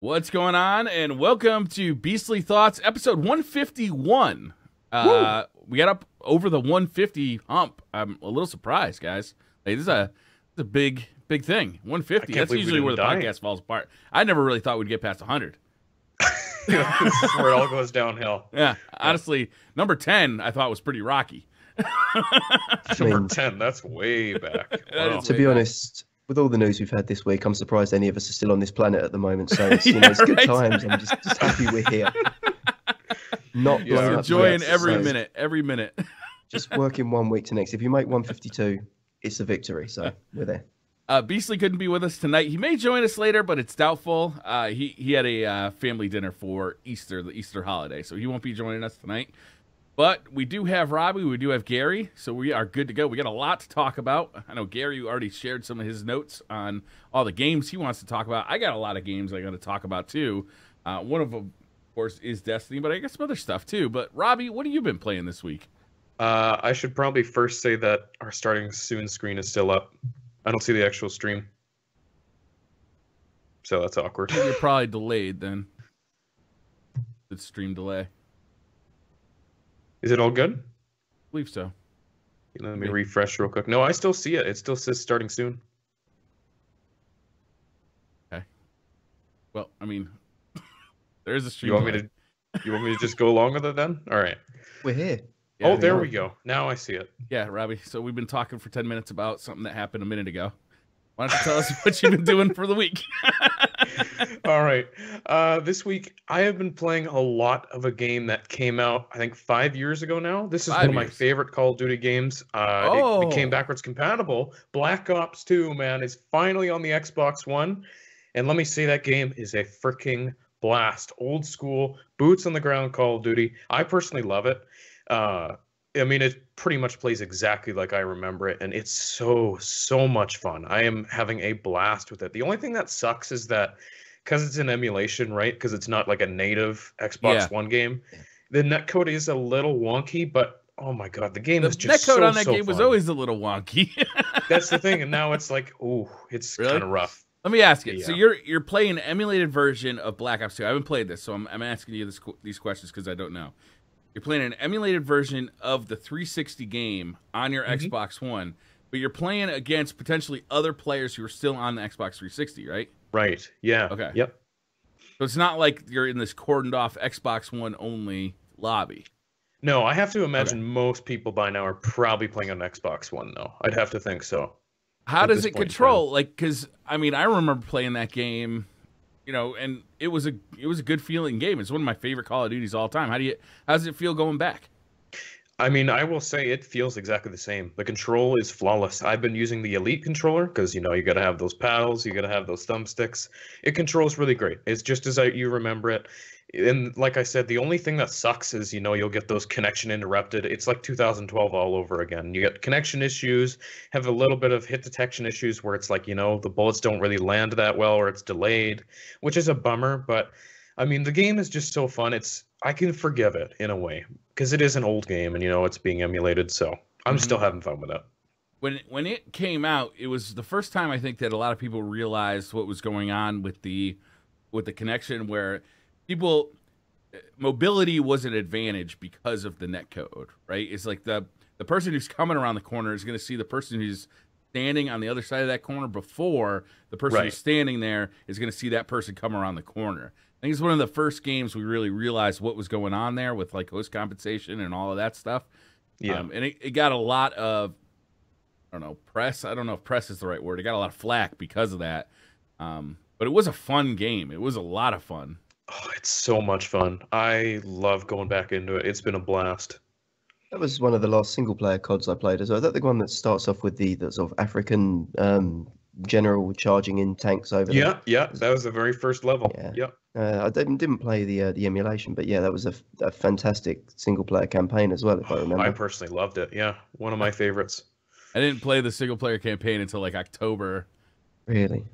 What's going on? And welcome to Beastly Thoughts, episode 151. We got up over the 150 hump. I'm a little surprised, guys. Hey, this is a big thing. 150. That's usually where the podcast falls apart. I never really thought we'd get past 100. This is where it all goes downhill. Yeah, honestly, number 10 I thought was pretty rocky. Number 10, that's way back. Wow. To be honest, with all the news we've had this week, I'm surprised any of us are still on this planet at the moment. So it's, it's good times. I'm just happy we're here. Not blowing up enjoying every minute. Just working 1 week to next. If you make 152, it's a victory. So we're there. Beastly couldn't be with us tonight. He may join us later, but it's doubtful. He had a family dinner for Easter, the Easter holiday, so he won't be joining us tonight. But we do have Robbie, we do have Gary, so we are good to go. We got a lot to talk about. I know Gary already shared some of his notes on all the games he wants to talk about. I got a lot of games I got to talk about too. One of them, of course, is Destiny, but I got some other stuff too. But Robbie, what have you been playing this week? I should probably first say that our starting soon screen is still up. I don't see the actual stream, so that's awkward. You're probably delayed then. The stream delay. Is it all good? I believe so. Let me refresh real quick. No, I still see it. It still says starting soon. Okay. Well, I mean, there's a stream. You want me to just go along with it then? All right. We're here. Yeah, oh, there we go. Now I see it. Yeah, Robbie. So we've been talking for 10 minutes about something that happened a minute ago. Why don't you tell us what you've been doing for the week? All right. This week, I have been playing a lot of a game that came out, I think, 5 years ago now. This is one of my favorite Call of Duty games. It became backwards compatible. Black Ops 2, man, is finally on the Xbox One. And let me say, that game is a freaking blast. Old school, boots on the ground Call of Duty. I personally love it. I mean, it pretty much plays exactly like I remember it, and it's so much fun. I am having a blast with it. The only thing that sucks is that because it's an emulation, right? Because it's not like a native Xbox One game, the netcode is a little wonky, but oh my god, the game is just netcode on that game was always a little wonky. That's the thing, and now it's like, ooh, it's kind of rough. Let me ask you. Yeah. So you're playing an emulated version of Black Ops 2. I haven't played this, so I'm asking you these questions because I don't know. You're playing an emulated version of the 360 game on your Xbox One, but you're playing against potentially other players who are still on the Xbox 360, right? Right. Yeah. Okay. Yep. So it's not like you're in this cordoned off Xbox One only lobby. No, I have to imagine most people by now are probably playing on Xbox One, though. I'd have to think so. How does it control? Like, because I mean, I remember playing that game. And it was a good feeling game. It's one of my favorite Call of Duties of all time. How does it feel going back? I mean, I will say it feels exactly the same. The control is flawless. I've been using the Elite controller because, you got to have those paddles, you got to have those thumbsticks. It controls really great. It's just as you remember it. And like I said, the only thing that sucks is, you'll get those connection interrupted. It's like 2012 all over again. You get connection issues, have a little bit of hit detection issues where it's like, the bullets don't really land that well or it's delayed, which is a bummer. But I mean, the game is just so fun. I can forgive it in a way because it is an old game and, it's being emulated. So I'm still having fun with it. When it came out, it was the first time I think that a lot of people realized what was going on with the connection where mobility was an advantage because of the netcode, right? It's like the person who's coming around the corner is going to see the person who's standing on the other side of that corner before the person who's standing there is going to see that person come around the corner. I think it's one of the first games we really realized what was going on there with like host compensation and all of that stuff. Yeah. And it got a lot of, I don't know, press. I don't know if press is the right word. It got a lot of flack because of that. But it was a fun game. It was a lot of fun. Oh, it's so much fun. I love going back into it. It's been a blast. That was one of the last single-player CODs I played as well. Is that the one that starts off with the sort of African general charging in tanks over there? Yeah. That was the very first level. Yeah. I didn't play the emulation, but yeah, that was a fantastic single-player campaign as well, if I remember. I personally loved it. Yeah, one of my favorites. I didn't play the single-player campaign until like October. Really?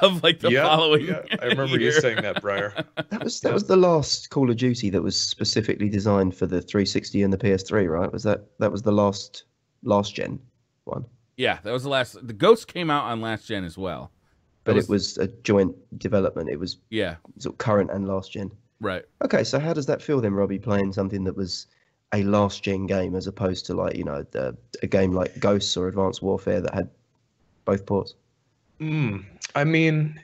Of like the following. Yeah, I remember you saying that, Briar. That was the last Call of Duty that was specifically designed for the 360 and the PS3, right? That was the last gen one? Yeah, that was the last. The Ghost came out on last gen as well. but it was a joint development. It was sort of current and last gen. Right. Okay, so how does that feel then, Robbie, playing something that was a last gen game as opposed to like, you know, a game like Ghosts or Advanced Warfare that had both ports? I mean,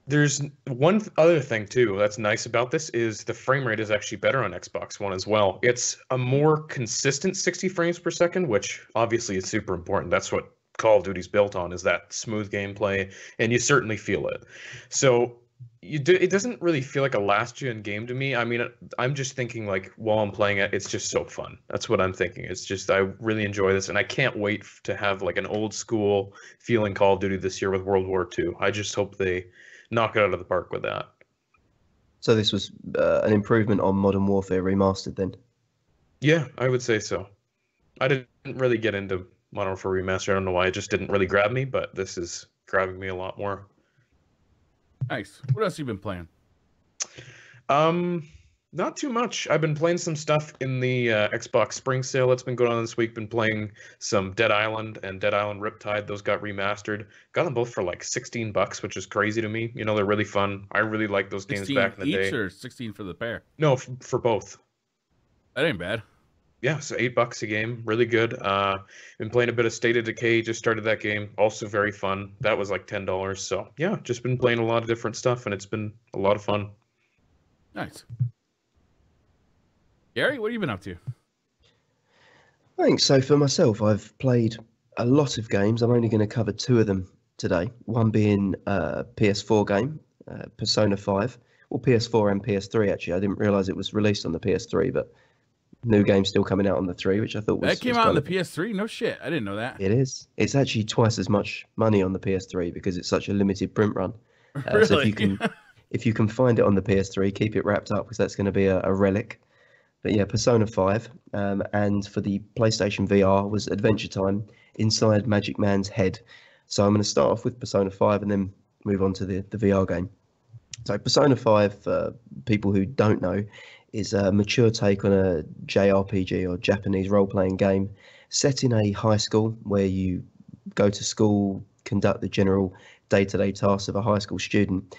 there's one other thing too that's nice about this is the frame rate is actually better on Xbox One as well. It's a more consistent 60 frames per second, which obviously is super important. That's what Call of Duty's built on, is that smooth gameplay, and you certainly feel it. So it doesn't really feel like a last gen game to me. I mean, I'm just thinking like while I'm playing it, it's just so fun. That's what I'm thinking. It's just I really enjoy this, and I can't wait to have like an old school feeling Call of Duty this year with World War II. I just hope they knock it out of the park with that. So this was an improvement on Modern Warfare Remastered then? Yeah, I would say so. I didn't really get into Modern Warfare Remastered. I don't know why. It just didn't really grab me, but this is grabbing me a lot more. Nice. What else have you been playing? Not too much. I've been playing some stuff in the Xbox Spring Sale that's been going on this week. Been playing some Dead Island and Dead Island Riptide. Those got remastered. Got them both for like $16, which is crazy to me. You know, they're really fun. I really like those games back in the day. 16 each or 16 for the pair? No, for both. That ain't bad. Yeah, so $8 a game, really good. Been playing a bit of State of Decay, just started that game, also very fun. That was like $10. So yeah, just been playing a lot of different stuff, and it's been a lot of fun. Nice. Gary, what have you been up to? Thanks. So for myself, I've played a lot of games. I'm only going to cover two of them today. One being a PS4 game, Persona 5, or PS4 and PS3 actually. I didn't realise it was released on the PS3, but new game still coming out on the 3, which I thought was... That came out on the PS3? No shit. I didn't know that. It is. It's actually twice as much money on the PS3 because it's such a limited print run. Really? So if you can find it on the PS3, keep it wrapped up because that's going to be a relic. But yeah, Persona 5. And for the PlayStation VR was Adventure Time inside Magic Man's head. So I'm going to start off with Persona 5 and then move on to the VR game. So Persona 5, for people who don't know, is a mature take on a JRPG or Japanese role-playing game set in a high school where you go to school, conduct the general day-to-day tasks of a high school student.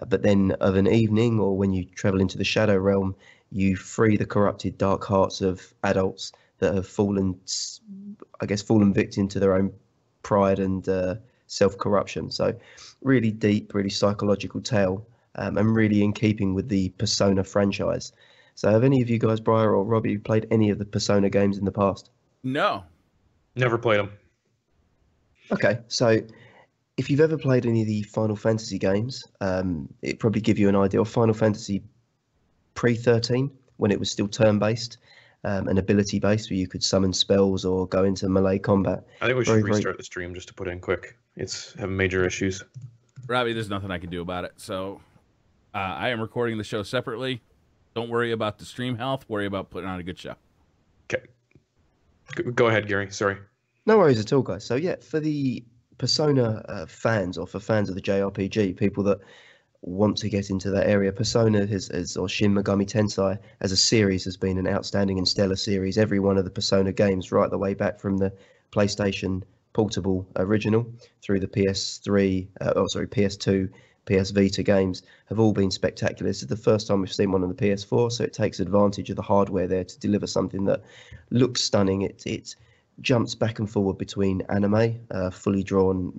But then of an evening, or when you travel into the Shadow Realm, you free the corrupted dark hearts of adults that have fallen victim to their own pride and self-corruption. So really deep, really psychological tale, and really in keeping with the Persona franchise. So have any of you guys, Briar or Robbie, played any of the Persona games in the past? No. Never played them. Okay, so if you've ever played any of the Final Fantasy games, it'd probably give you an idea of Final Fantasy pre-13, when it was still turn-based and ability-based, where you could summon spells or go into melee combat. I think we should restart the stream just to put in quick. It's having major issues. Robbie, there's nothing I can do about it. So I am recording the show separately. Don't worry about the stream health. Worry about putting on a good show. Okay. Go ahead, Gary. Sorry. No worries at all, guys. So yeah, for the Persona fans, or for fans of the JRPG, people that want to get into that area, Persona or Shin Megami Tensei as a series has been an outstanding and stellar series. Every one of the Persona games, right the way back from the PlayStation Portable original through the PS2, PS Vita games, have all been spectacular. This is the first time we've seen one on the PS4, so it takes advantage of the hardware there to deliver something that looks stunning. It jumps back and forward between anime, fully drawn,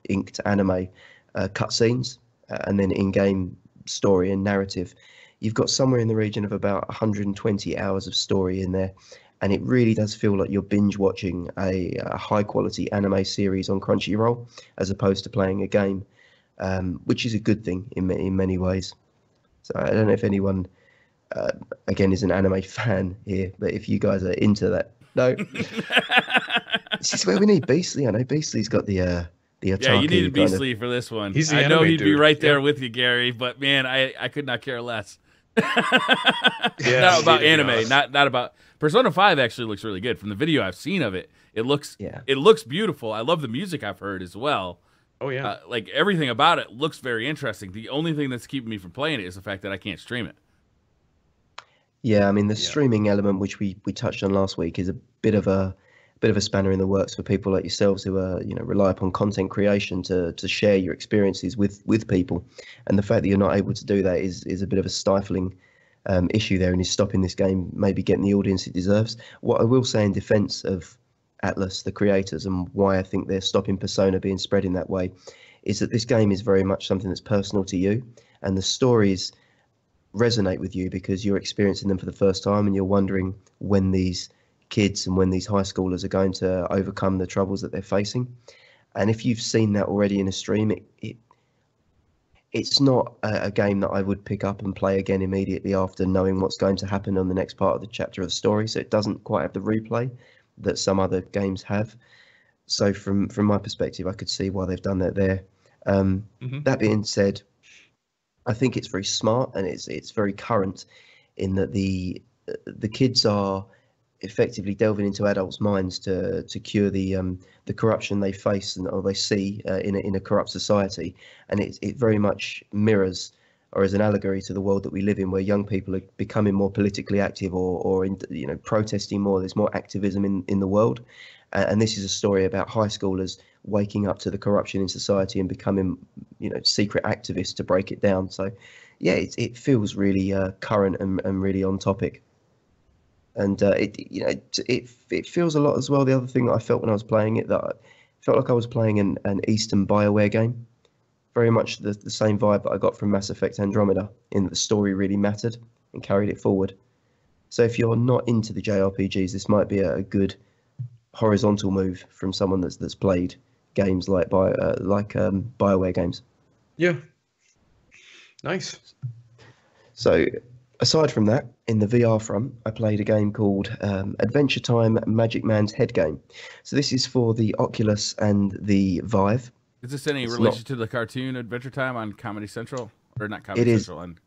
inked anime cutscenes, and then in-game story and narrative. You've got somewhere in the region of about 120 hours of story in there, and it really does feel like you're binge watching a high-quality anime series on Crunchyroll as opposed to playing a game. Which is a good thing in many ways. So I don't know if anyone, again, is an anime fan here, but if you guys are into that, no. This is where we need Beastly. I know Beastly's got the otaku. Yeah, you needed Beastly for this one. I know he'd be right there with you, Gary, but man, I could not care less. Not about anime, not about Persona 5. Actually looks really good from the video I've seen of it. It looks beautiful. I love the music I've heard as well. Oh, yeah. Like, everything about it looks very interesting. The only thing that's keeping me from playing it is the fact that I can't stream it. Yeah, I mean, the streaming element, which we touched on last week, is a bit of a bit of a spanner in the works for people like yourselves who are, rely upon content creation to share your experiences with people. And the fact that you're not able to do that is a bit of a stifling issue there, and is stopping this game maybe getting the audience it deserves. What I will say in defense of Atlus, the creators, and why I think they're stopping Persona being spread in that way, is that this game is very much something that's personal to you, and the stories resonate with you because you're experiencing them for the first time, and you're wondering when these kids and when these high schoolers are going to overcome the troubles that they're facing. And if you've seen that already in a stream, it's not a game that I would pick up and play again immediately after knowing what's going to happen on the next part of the chapter of the story. So it doesn't quite have the replay that some other games have. So from my perspective, I could see why they've done that there. That being said, I think it's very smart, and it's very current in that the kids are effectively delving into adults' minds to cure the corruption they face or they see in a corrupt society, and it very much mirrors or is an allegory to the world that we live in, where young people are becoming more politically active or protesting more. There's more activism in the world, and this is a story about high schoolers waking up to the corruption in society and becoming secret activists to break it down. So yeah, it feels really current and really on topic. And it feels a lot as well. The other thing that I felt when I was playing it, that I felt like I was playing an Eastern BioWare game, very much the same vibe that I got from Mass Effect Andromeda, in that the story really mattered and carried it forward. So if you're not into the JRPGs, this might be a good horizontal move from someone that's played games like BioWare games. Yeah, nice. So aside from that, in the VR front, I played a game called Adventure Time Magic Man's Head Game. So this is for the Oculus and the Vive. Is this any relation to the cartoon Adventure Time on Comedy Central? Or not Comedy Central? On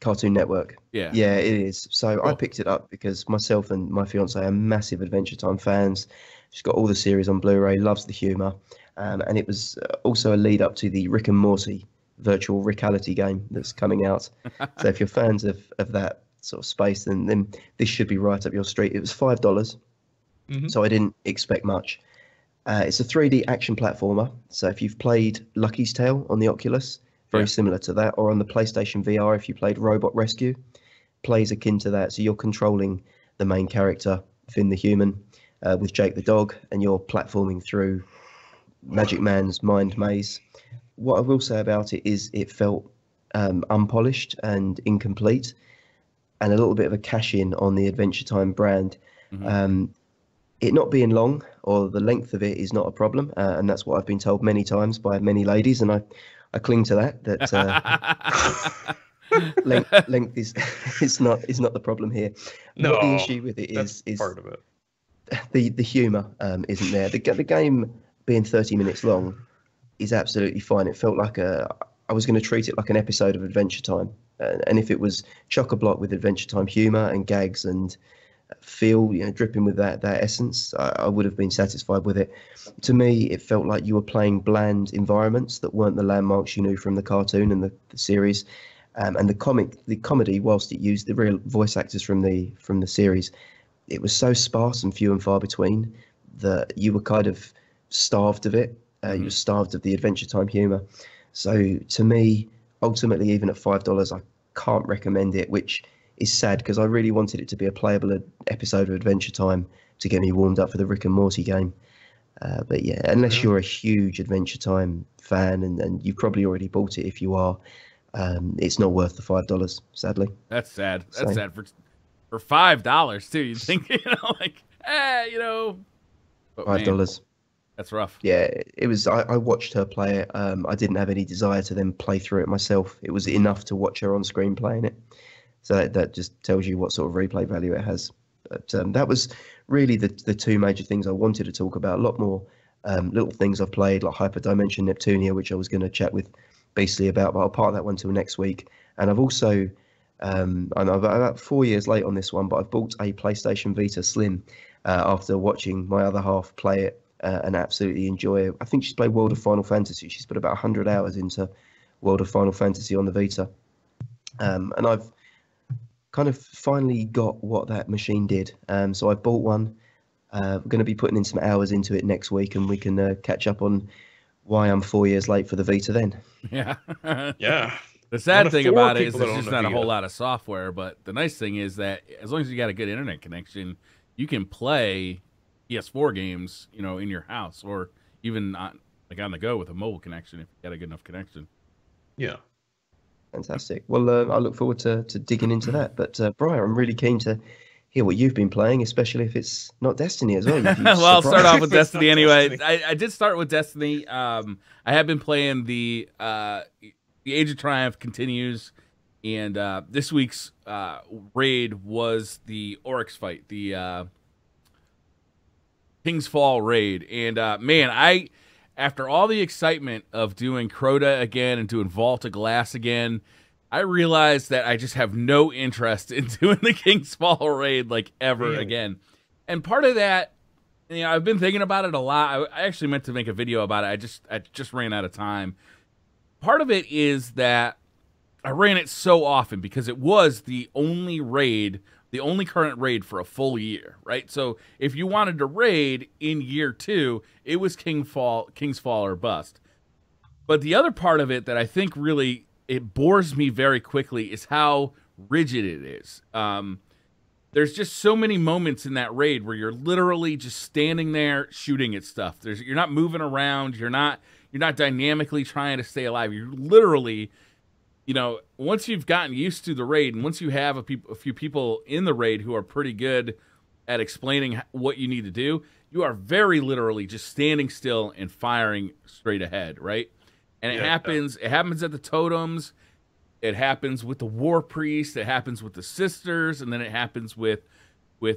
Cartoon Network. Yeah. Yeah, it is. So cool. I picked it up because myself and my fiance are massive Adventure Time fans. She's got all the series on Blu-ray, loves the humour. And it was also a lead up to the Rick and Morty virtual reality game that's coming out. So if you're fans of that sort of space, then this should be right up your street. It was $5, so I didn't expect much. It's a 3D action platformer. So if you've played Lucky's Tale on the Oculus, very similar to that, or on the PlayStation VR, if you played Robot Rescue, plays akin to that. So you're controlling the main character, Finn the human, with Jake the dog, and you're platforming through Magic Man's mind maze. What I will say about it is it felt unpolished and incomplete, and a little bit of a cash-in on the Adventure Time brand. It not being long, or the length of it, is not a problem, and that's what I've been told many times by many ladies, and I cling to that. Length is not the problem here. No, what the issue with it is part of it. The humour isn't there. The game being 30 minutes long is absolutely fine. It felt like I was going to treat it like an episode of Adventure Time, and if it was chock-a-block with Adventure Time humour and gags and feel, dripping with that essence, I would have been satisfied with it. To me, it felt like you were playing bland environments that weren't the landmarks you knew from the cartoon and the series, and the comedy, whilst it used the real voice actors from the series, it was so sparse and few and far between that you were kind of starved of it. You were starved of the Adventure Time humour. So to me, ultimately, even at $5, I can't recommend it, which is sad because I really wanted it to be a playable episode of Adventure Time to get me warmed up for the Rick and Morty game. But yeah, unless you're a huge Adventure Time fan, and you've probably already bought it if you are, it's not worth the $5, sadly. That's sad. That's sad for $5 too. You think, but $5. Man, that's rough. Yeah, it was. I watched her play it. I didn't have any desire to then play through it myself. It was enough to watch her on screen playing it. So that just tells you what sort of replay value it has. But that was really the two major things I wanted to talk about. A lot more little things I've played, like Hyperdimension Neptunia, which I was going to chat with Beastly about, but I'll part that one till next week. And I've also, I'm about 4 years late on this one, but I've bought a PlayStation Vita Slim after watching my other half play it and absolutely enjoy it. I think she's played World of Final Fantasy. She's put about 100 hours into World of Final Fantasy on the Vita. And I've kind of finally got what that machine did. So I bought one, We're going to be putting in some hours into it next week, and we can catch up on why I'm 4 years late for the Vita then. Yeah. Yeah. The sad thing about it is there's just not a whole lot of software, but the nice thing is that as long as you got a good internet connection, you can play PS4 games, you know, in your house or even on the go with a mobile connection if you got a good enough connection. Yeah. Fantastic. Well, I look forward to digging into that. But Briar, I'm really keen to hear what you've been playing, especially if it's not Destiny as well. Well, I'll start off with Destiny anyway. I did start with Destiny. I have been playing the Age of Triumph continues, and this week's raid was the Oryx fight, the King's Fall raid. And man, after all the excitement of doing Crota again and doing Vault of Glass again, I realized that I just have no interest in doing the King's Fall raid like ever again. And part of that, you know, I've been thinking about it a lot. I actually meant to make a video about it. I just ran out of time. Part of it is that I ran it so often because it was the only raid, the only current raid for a full year, right? So if you wanted to raid in year 2, it was King's Fall or bust. But the other part of it that I think really it bores me very quickly is how rigid it is. There's just so many moments in that raid where you're literally just standing there shooting at stuff. You're not moving around. You're not dynamically trying to stay alive. You're literally, you know, once you've gotten used to the raid and once you have a few people in the raid who are pretty good at explaining what you need to do, you are very literally just standing still and firing straight ahead, right? And it happens at the totems, it happens with the war priest, it happens with the sisters, and then it happens with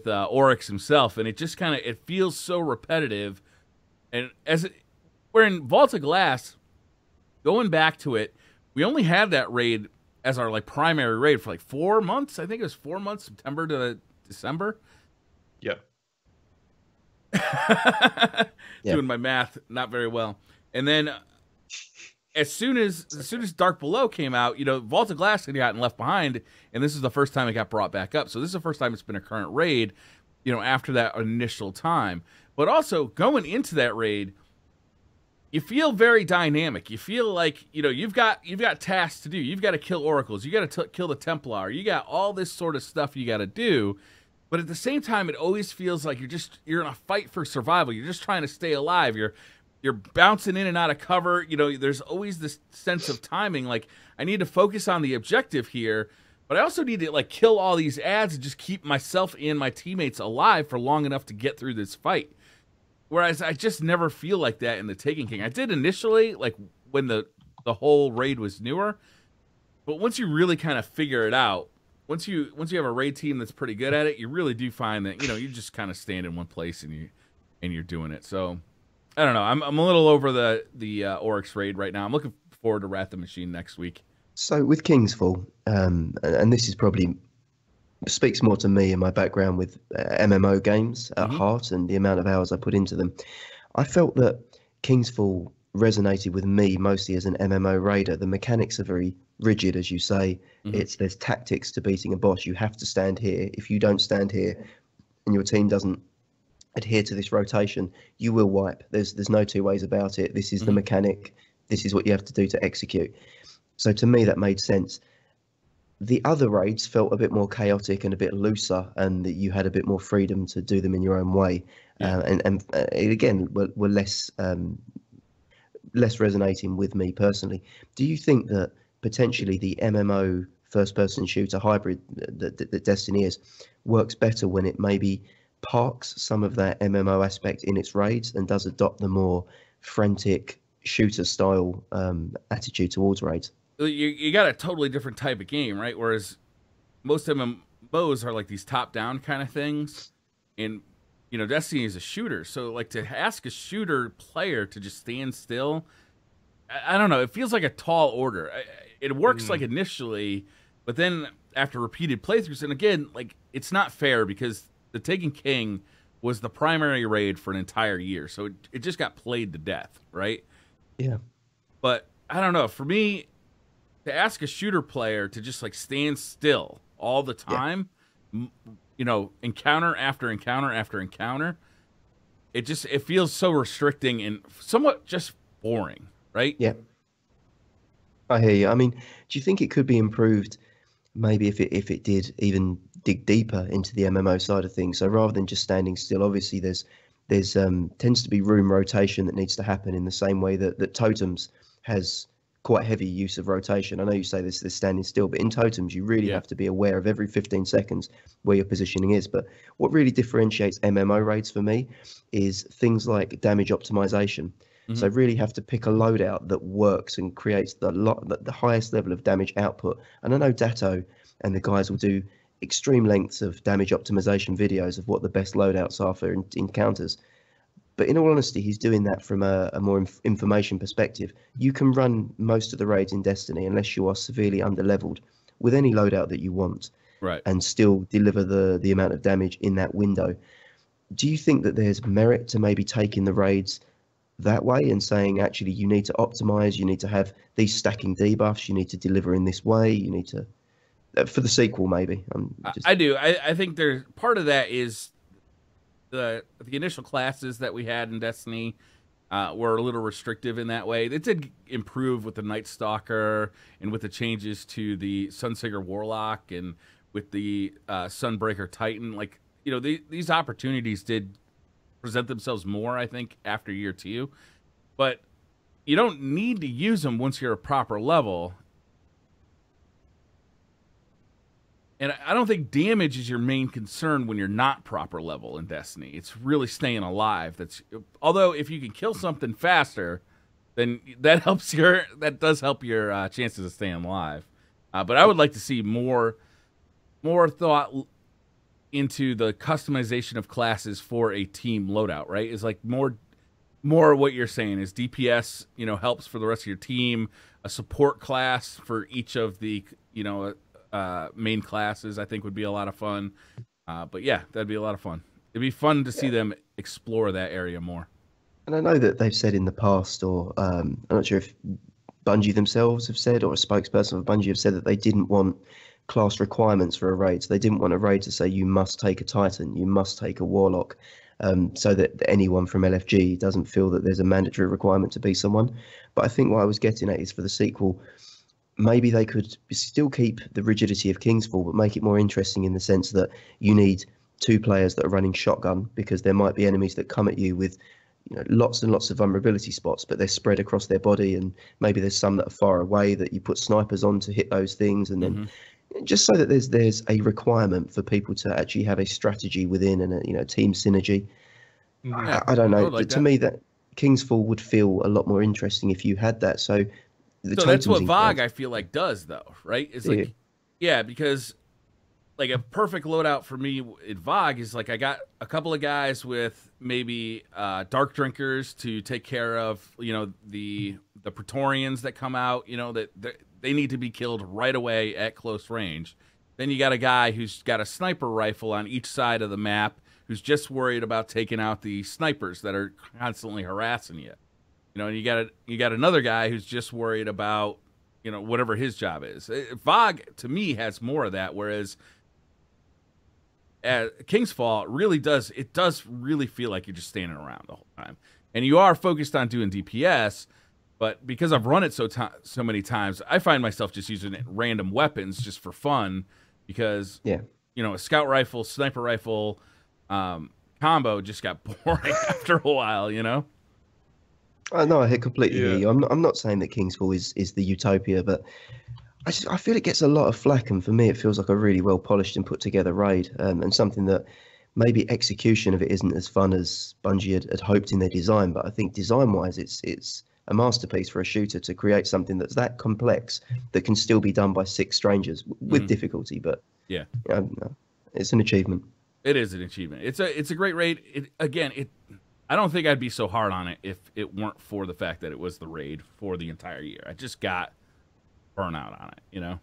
Oryx himself, and it just it feels so repetitive. And we're in Vault of Glass, going back to it, we only had that raid as our like primary raid for like 4 months. I think it was 4 months, September to December. Yeah. Doing my math not very well. And then as soon as Dark Below came out, you know, Vault of Glass had gotten left behind, and this is the first time it got brought back up. So this is the first time it's been a current raid, you know, after that initial time. But also going into that raid, you feel very dynamic. You feel like, you know, you've got tasks to do. You've got to kill oracles. You got to kill the Templar. You got all this sort of stuff you got to do. But at the same time, it always feels like you're in a fight for survival. You're just trying to stay alive. You're bouncing in and out of cover. You know, there's always this sense of timing. Like, I need to focus on the objective here, but I also need to like kill all these ads and just keep myself and my teammates alive for long enough to get through this fight. Whereas I just never feel like that in the Taken King. I did initially, like when the whole raid was newer, but once you really kind of figure it out, once you have a raid team that's pretty good at it, you really do find that, you know, you just kind of stand in one place and you're doing it. So I don't know. I'm a little over the Oryx raid right now. I'm looking forward to Wrath of the Machine next week. So with King's Fall, and this is probably speaks more to me and my background with MMO games at heart and the amount of hours I put into them. I felt that King's Fall resonated with me mostly as an MMO raider. The mechanics are very rigid, as you say. There's tactics to beating a boss. You have to stand here. If you don't stand here and your team doesn't adhere to this rotation, you will wipe. There's no two ways about it. This is the mechanic. This is what you have to do to execute. So to me, that made sense. The other raids felt a bit more chaotic and a bit looser, and that you had a bit more freedom to do them in your own way. And again, were less resonating with me personally. Do you think that potentially the MMO first-person shooter hybrid that Destiny is works better when it maybe parks some of that MMO aspect in its raids and does adopt the more frantic shooter-style attitude towards raids? You got a totally different type of game, right? Whereas most MMOs are like these top-down kind of things, and you know, Destiny is a shooter, so like to ask a shooter player to just stand still, I don't know. It feels like a tall order. It works like initially, but then after repeated playthroughs, and again, like it's not fair because the Taken King was the primary raid for an entire year, so it just got played to death, right? Yeah. But I don't know. For me, to ask a shooter player to just like stand still all the time, you know, encounter after encounter after encounter, it feels so restricting and somewhat just boring, right? Yeah. I hear you. I mean, do you think it could be improved maybe if it did even dig deeper into the MMO side of things? So rather than just standing still, obviously there's tends to be room rotation that needs to happen in the same way that Totems has quite heavy use of rotation. I know you say this standing still, but in Totems you really have to be aware of every 15 seconds where your positioning is. But what really differentiates MMO raids for me is things like damage optimization. So really have to pick a loadout that works and creates the highest level of damage output. And I know Datto and the guys will do extreme lengths of damage optimization videos of what the best loadouts are for encounters. But in all honesty, he's doing that from a more information perspective. You can run most of the raids in Destiny unless you are severely underleveled with any loadout that you want, right, and still deliver the amount of damage in that window. Do you think that there's merit to maybe taking the raids that way and saying, actually, you need to optimize, you need to have these stacking debuffs, you need to deliver in this way, you need to, for the sequel, maybe? I do. I think there's part of that is the initial classes that we had in Destiny were a little restrictive in that way. It did improve with the Night Stalker and with the changes to the Sunsinger Warlock and with the Sunbreaker Titan. Like, you know, these opportunities did present themselves more, I think, after year 2. But you don't need to use them once you're a proper level. And I don't think damage is your main concern when you're not proper level in Destiny. It's really staying alive. Although if you can kill something faster, then that does help your chances of staying alive. But I would like to see more thought into the customization of classes for a team loadout, right? Is like more what you're saying is DPS, you know, helps for the rest of your team, a support class for each of the, you know, main classes, I think would be a lot of fun. But yeah, that'd be a lot of fun. It'd be fun to see them explore that area more. And I know that they've said in the past, or I'm not sure if Bungie themselves have said, or a spokesperson of Bungie have said, that they didn't want class requirements for a raid. So they didn't want a raid to say you must take a Titan, you must take a Warlock, so that anyone from LFG doesn't feel that there's a mandatory requirement to be someone. But I think what I was getting at is, for the sequel, maybe they could still keep the rigidity of Kingsfall, but make it more interesting in the sense that you need 2 players that are running shotgun, because there might be enemies that come at you with, you know, lots and lots of vulnerability spots, but they're spread across their body, and maybe there's some that are far away that you put snipers on to hit those things, and then just so that there's a requirement for people to actually have a strategy within and a, you know, team synergy. I don't know. Like to me, that Kingsfall would feel a lot more interesting if you had that. So that's what VOG, I feel like, does, though, right? It's like, yeah, because like a perfect loadout for me in VOG is like I got a couple of guys with maybe dark drinkers to take care of, you know, the Praetorians that come out, you know, that they need to be killed right away at close range. Then you got a guy who's got a sniper rifle on each side of the map who's just worried about taking out the snipers that are constantly harassing you. You know, and you got another guy who's just worried about, you know, whatever his job is. VOG, to me, has more of that, whereas Kingsfall does really feel like you're just standing around the whole time. And you are focused on doing DPS, but because I've run it so many times, I find myself just using random weapons just for fun, because, you know, a scout rifle, sniper rifle combo just got boring after a while, you know? No, I completely hear you. I'm not saying that Kingsfall is the utopia, but I feel it gets a lot of flack, and for me it feels like a really well polished and put together raid, and something that maybe execution of it isn't as fun as Bungie had hoped in their design, but I think design wise it's a masterpiece for a shooter to create something that's that complex that can still be done by 6 strangers with difficulty. But it's an achievement. It is an achievement. It's a great raid. I don't think I'd be so hard on it if it weren't for the fact that it was the raid for the entire year. I just got burnout on it, you know?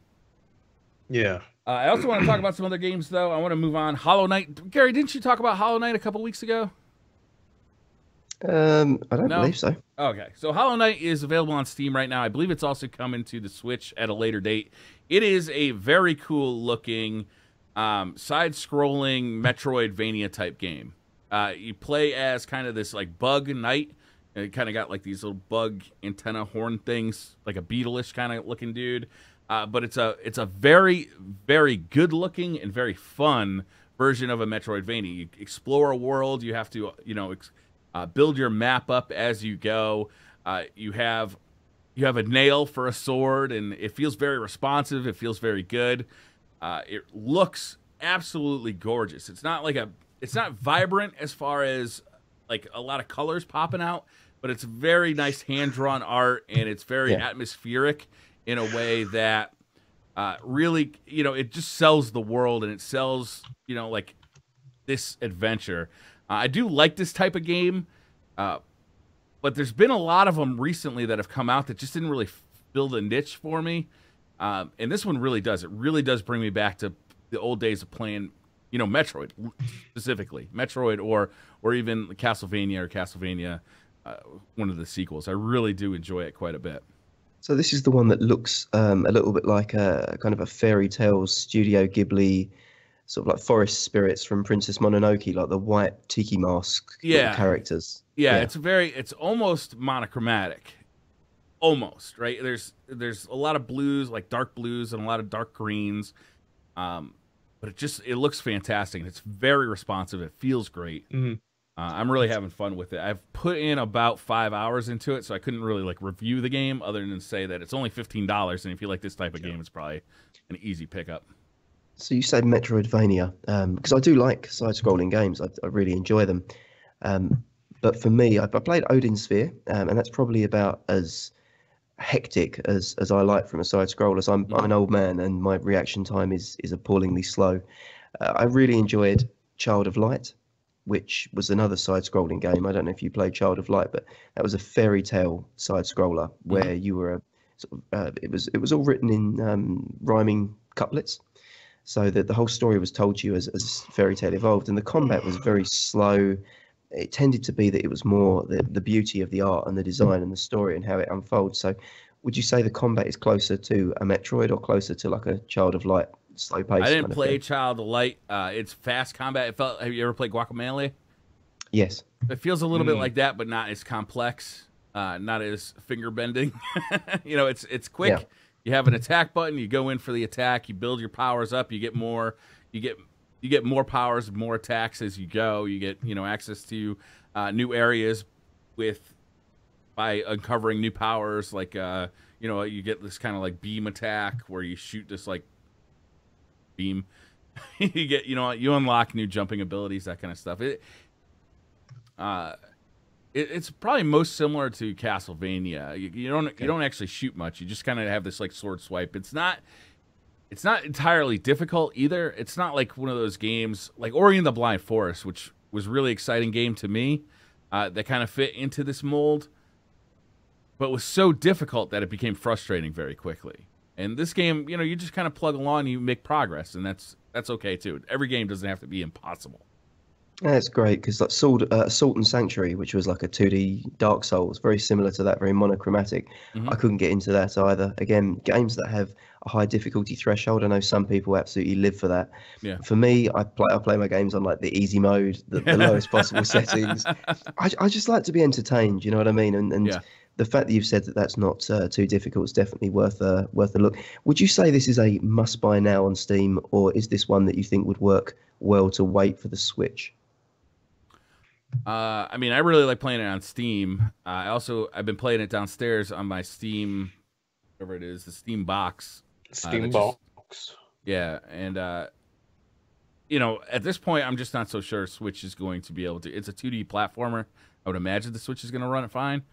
Yeah. I also want to talk about some other games, though. I want to move on. Hollow Knight. Gary, didn't you talk about Hollow Knight a couple weeks ago? I don't believe so. Okay. So Hollow Knight is available on Steam right now. I believe it's also coming to the Switch at a later date. It is a very cool looking side-scrolling Metroidvania type game. You play as kind of this like bug knight. And it kind of got like these little bug antenna horn things, like a beetle-ish kind of looking dude. But it's a very, very good looking and very fun version of a Metroidvania. You explore a world. You have to, build your map up as you go. You have a nail for a sword, and it feels very responsive. It feels very good. It looks absolutely gorgeous. It's not vibrant as far as like a lot of colors popping out, but it's very nice hand-drawn art, and it's very atmospheric in a way that really, it just sells the world, and it sells, like this adventure. I do like this type of game, but there's been a lot of them recently that have come out that just didn't really fill the niche for me. And this one really does. It really does bring me back to the old days of playing, Metroid, specifically. Metroid or even Castlevania or Castlevania, one of the sequels. I really do enjoy it quite a bit. So this is the one that looks a little bit like a kind of a fairy tale Studio Ghibli, sort of like forest spirits from Princess Mononoke, like the white tiki mask characters. Yeah, it's almost monochromatic. Almost, right? There's a lot of blues, like dark blues, and a lot of dark greens. But it looks fantastic, and it's very responsive. It feels great. Mm-hmm. I'm really having fun with it. I've put in about 5 hours into it, so I couldn't really like review the game other than say that it's only $15, and if you like this type of game, it's probably an easy pickup. So you said Metroidvania, because I do like side-scrolling games. I really enjoy them. But for me, I played Odin Sphere, and that's probably about as hectic as I like from a side-scroller. So I'm an old man, and my reaction time is appallingly slow. I really enjoyed Child of Light, which was another side-scrolling game. I don't know if you played Child of Light, but that was a fairy tale side-scroller where you were it was all written in rhyming couplets, so that the whole story was told to you as fairy tale evolved, and the combat was very slow. It tended to be that it was more the beauty of the art and the design and the story and how it unfolds. So would you say the combat is closer to a Metroid or closer to like a Child of Light, slow pace? I didn't play Child of Light. It's fast combat. Have you ever played Guacamelee? Yes. It feels a little bit like that, but not as complex, not as finger bending. It's quick. Yeah. You have an attack button. You go in for the attack. You build your powers up. You get more. You get more powers, more attacks as you go. You get access to new areas by uncovering new powers. Like you get this kind of like beam attack where you shoot this like beam. You get you unlock new jumping abilities, that kind of stuff. It's probably most similar to Castlevania. You don't actually shoot much. You just kind of have this like sword swipe. It's not entirely difficult either. It's not like one of those games like Ori and the Blind Forest, which was a really exciting game to me, that kind of fit into this mold, but was so difficult that it became frustrating very quickly. And this game, you just kind of plug along and you make progress, and that's okay too. Every game doesn't have to be impossible. That's great, because like Assault and Sanctuary, which was like a 2D Dark Souls, very similar to that, very monochromatic. I couldn't get into that either. Again, games that have a high difficulty threshold. I know some people absolutely live for that. Yeah. For me, I play my games on like the easy mode, the lowest possible settings. I just like to be entertained. You know what I mean? And the fact that you've said that that's not too difficult is definitely worth a look. Would you say this is a must buy now on Steam, or is this one that you think would work well to wait for the Switch? I really like playing it on Steam. I've been playing it downstairs on my Steam, whatever it is, the Steam box. Steam box. And at this point, I'm just not so sure Switch is going to be able to. It's a 2D platformer. I would imagine the Switch is going to run it fine.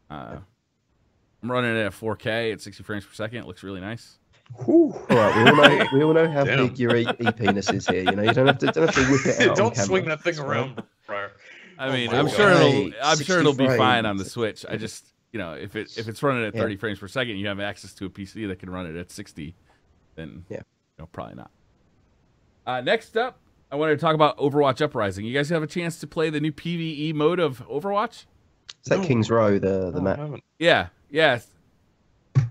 I'm running it at 4K at 60 frames per second. It looks really nice. All right, we all know how big your e-penis is here. You don't have to whip it out. Don't swing that thing around, Briar. I'm sure it'll be fine on the Switch. I just, if it's running at 30 frames per second, you have access to a PC that can run it at 60, then probably not. Next up, I wanted to talk about Overwatch Uprising. You guys have a chance to play the new PvE mode of Overwatch? Is that King's Row, the map? Yeah.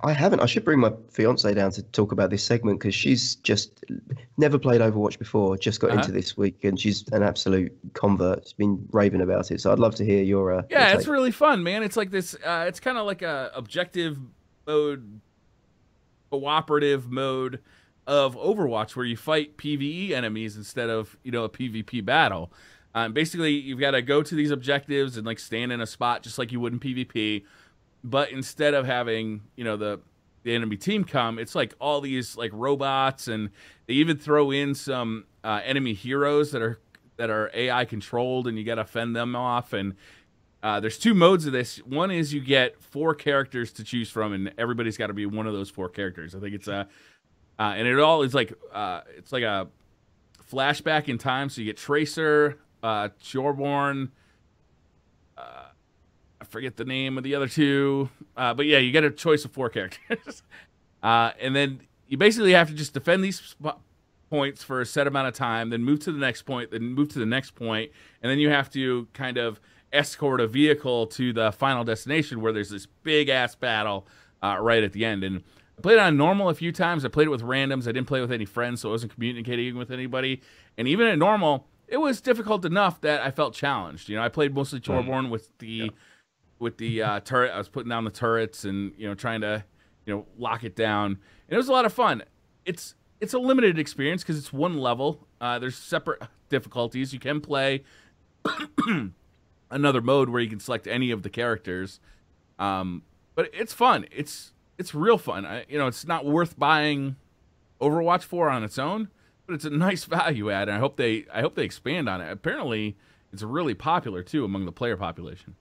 I haven't. I should bring my fiance down to talk about this segment because she's just never played Overwatch before. Just got into this week, and she's an absolute convert. She's been raving about it. So I'd love to hear your. Yeah, your it's really fun, man. It's like this. It's kind of like a objective mode, cooperative mode of Overwatch where you fight PvE enemies instead of a PvP battle. Basically, you've got to go to these objectives and like stand in a spot just like you would in PvP. But instead of having, the enemy team come, it's like all these like robots, and they even throw in some enemy heroes that are AI controlled, and you got to fend them off. And there's 2 modes of this. One is you get 4 characters to choose from, and everybody's got to be one of those 4 characters. I think it's and it all is like it's like a flashback in time. So you get Tracer, Shoreborn. I forget the name of the other 2, but yeah, you get a choice of 4 characters, and then you basically have to just defend these points for a set amount of time, then move to the next point, then move to the next point, and then you have to kind of escort a vehicle to the final destination where there's this big ass battle right at the end. And I played it on normal a few times. I played it with randoms. I didn't play with any friends, so I wasn't communicating with anybody. And even at normal, it was difficult enough that I felt challenged. I played mostly Shoreborn with the turret. I was putting down the turrets and trying to lock it down, and it was a lot of fun. It's a limited experience because it's 1 level. There's separate difficulties. You can play another mode where you can select any of the characters, but it's fun. It's real fun. It's not worth buying Overwatch for on its own, but it's a nice value add, and I hope they expand on it. Apparently, it's really popular too among the player population.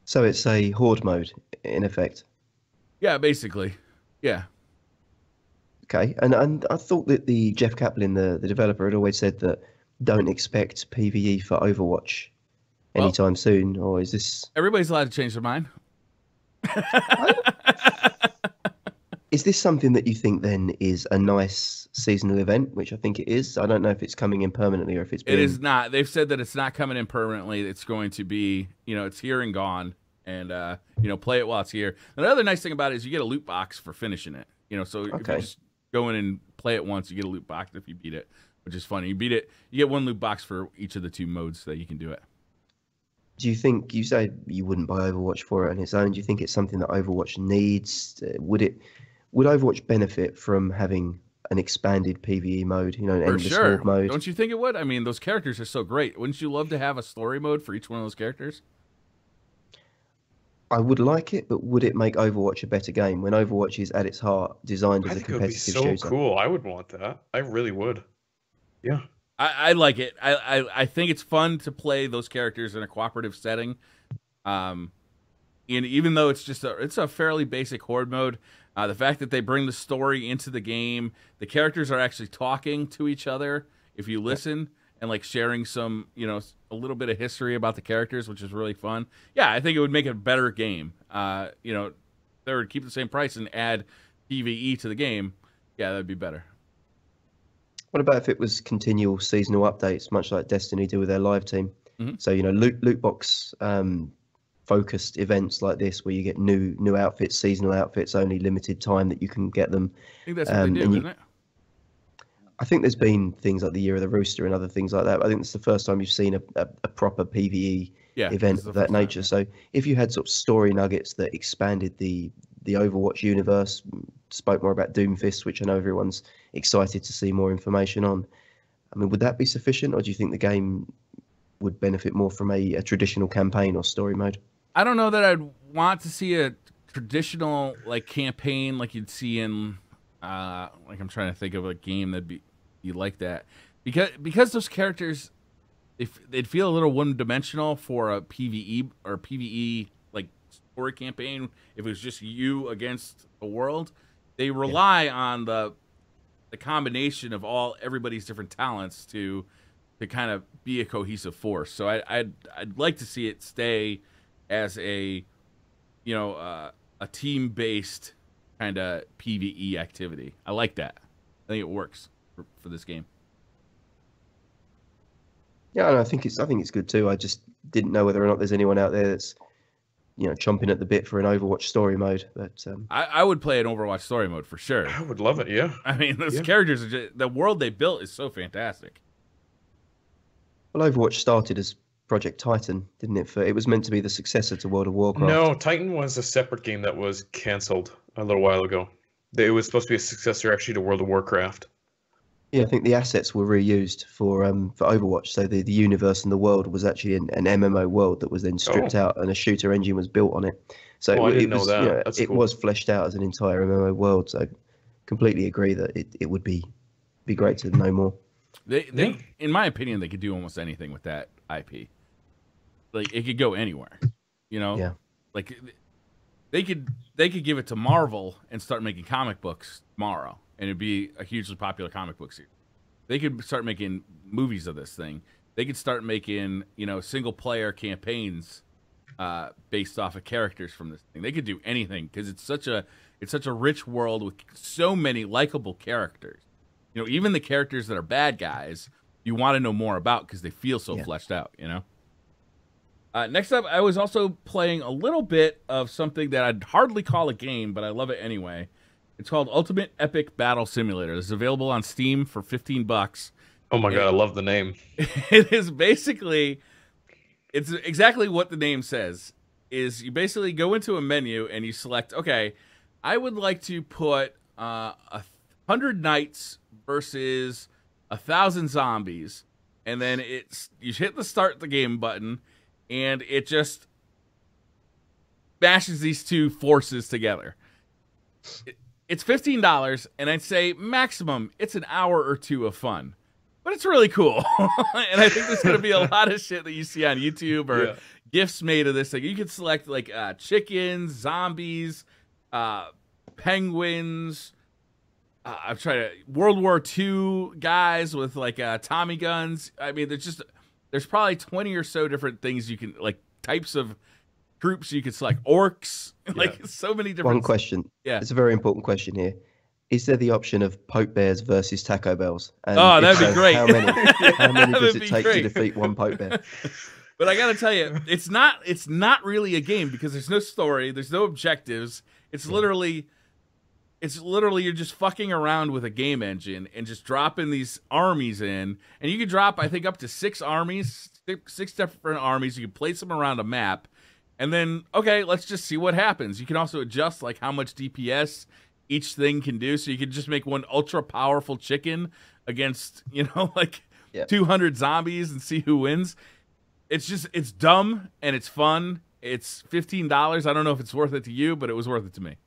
So it's a horde mode, in effect. Yeah, basically. Yeah. Okay, and I thought that the Jeff Kaplan, the developer, had always said that don't expect PvE for Overwatch anytime soon, or is this... Everybody's allowed to change their mind. Is this something that you think then is a nice seasonal event, which I think it is? I don't know if it's coming in permanently or if it's been... It is not. They've said that it's not coming in permanently. It's going to be, it's here and gone, and, play it while it's here. And the other nice thing about it is you get a loot box for finishing it. So if you just go in and play it once, you get a loot box if you beat it, which is funny. You beat it, you get 1 loot box for each of the 2 modes that you can do it. Do you think, you say you wouldn't buy Overwatch for it on its own, do you think it's something that Overwatch needs? Would Overwatch benefit from having an expanded PvE mode, an endless horde mode? Don't you think it would? I mean, those characters are so great. Wouldn't you love to have a story mode for each one of those characters? I would like it, but would it make Overwatch a better game when Overwatch is at its heart designed as a competitive shooter? It would be so cool. I would want that. I really would. Yeah. I like it. I think it's fun to play those characters in a cooperative setting. And even though it's a fairly basic horde mode, the fact that they bring the story into the game, the characters are actually talking to each other if you listen, and like sharing some, a little bit of history about the characters, which is really fun. Yeah, I think it would make it a better game. They would keep the same price and add PvE to the game. Yeah, that'd be better. What about if it was continual seasonal updates, much like Destiny do with their live team? Mm-hmm. So, loot box focused events like this where you get new outfits, seasonal outfits, only limited time that you can get them. I think that's what they do, isn't it? I think there's been things like the Year of the Rooster and other things like that. I think it's the first time you've seen a proper PvE event of that nature. So if you had sort of story nuggets that expanded the Overwatch universe, spoke more about Doomfist, which I know everyone's excited to see more information on, I mean, would that be sufficient, or do you think the game would benefit more from a traditional campaign or story mode? I don't know that I'd want to see a traditional campaign like you'd see in I'm trying to think of a game that'd be like that, because those characters, they'd feel a little one-dimensional for a PvE or PvE story campaign. If it was just you against the world, they rely on the combination of everybody's different talents to kind of be a cohesive force. So I'd like to see it stay as a team-based kind of PvE activity. I like that. I think it works for this game. Yeah, and I think it's good too. I just didn't know whether or not there's anyone out there that's chomping at the bit for an Overwatch story mode. But I would play an Overwatch story mode for sure. I would love it. Yeah. I mean, those characters are the world they built is so fantastic. Well, Overwatch started as Project Titan, didn't it? It was meant to be the successor to World of Warcraft. No, Titan was a separate game that was cancelled a little while ago. It was supposed to be a successor actually to World of Warcraft. Yeah, I think the assets were reused for Overwatch. So the universe and the world was actually an MMO world that was then stripped out, and a shooter engine was built on it. So I didn't know that. It was fleshed out as an entire MMO world. So completely agree that it would be great to know more. They in my opinion, they could do almost anything with that IP. Like it could go anywhere, Yeah. Like they could give it to Marvel and start making comic books tomorrow, and it'd be a hugely popular comic book series. They could start making movies of this thing. They could start making single player campaigns based off of characters from this thing. They could do anything because it's such a rich world with so many likable characters. Even the characters that are bad guys, you want to know more about because they feel so fleshed out. Next up, I was also playing a little bit of something that I'd hardly call a game, but I love it anyway. It's called Ultimate Epic Battle Simulator. It's available on Steam for $15. Oh my god, I love the name. It is basically, it's exactly what the name says. Is you basically go into a menu and you select, okay, I would like to put 100 knights versus 1,000 zombies, and then you hit the start the game button. And it just mashes these two forces together. It's $15, and I'd say maximum it's an hour or two of fun. But it's really cool. And I think there's going to be a lot of shit that you see on YouTube or GIFs made of this thing. You can select like chickens, zombies, penguins. I'm trying to World War II guys with like Tommy guns. I mean, there's probably 20 or so different things you can, like, types of troops you can select. Orcs, like, so many different... One question. Yeah. It's a very important question here. Is there the option of Poke Bears versus Taco Bells? And that'd be great. How many does it take to defeat one Poke Bear? But I got to tell you, it's not really a game because there's no story, there's no objectives. It's literally you're just fucking around with a game engine and just dropping these armies in. And you can drop, I think, up to 6 armies, 6 different armies. You can place them around a map. And then, okay, let's just see what happens. You can also adjust, like, how much DPS each thing can do. So you can just make one ultra-powerful chicken against, 200 zombies and see who wins. It's dumb and it's fun. It's $15. I don't know if it's worth it to you, but it was worth it to me.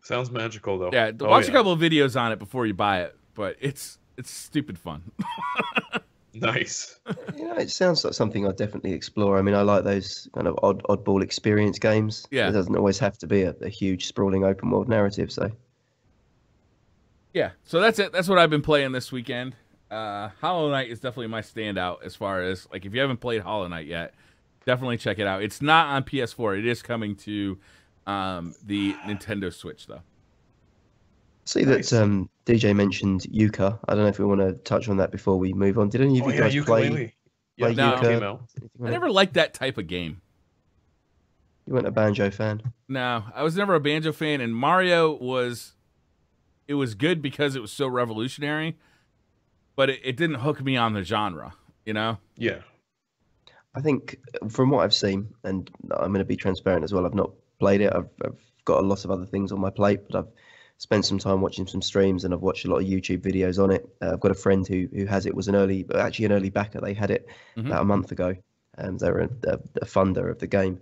Sounds magical, though. Yeah, watch a couple of videos on it before you buy it, but it's stupid fun. Nice. It sounds like something I'd definitely explore. I mean, I like those kind of oddball experience games. Yeah. It doesn't always have to be a huge, sprawling open world narrative, so... Yeah, so that's it. That's what I've been playing this weekend. Hollow Knight is definitely my standout as far as, like, if you haven't played Hollow Knight yet, definitely check it out. It's not on PS4. It is coming to... the Nintendo Switch, though. See that DJ mentioned Yooka. I don't know if we want to touch on that before we move on. Did any of you guys play Yooka? I never liked that type of game. You weren't a Banjo fan? No, I was never a Banjo fan, and Mario was good because it was so revolutionary, but it didn't hook me on the genre, Yeah. I think from what I've seen, and I'm going to be transparent as well, I've not played it. I've got a lot of other things on my plate, but I've spent some time watching some streams and I've watched a lot of YouTube videos on it. I've got a friend who has it, was an early backer. They had it about a month ago, and they were a funder of the game.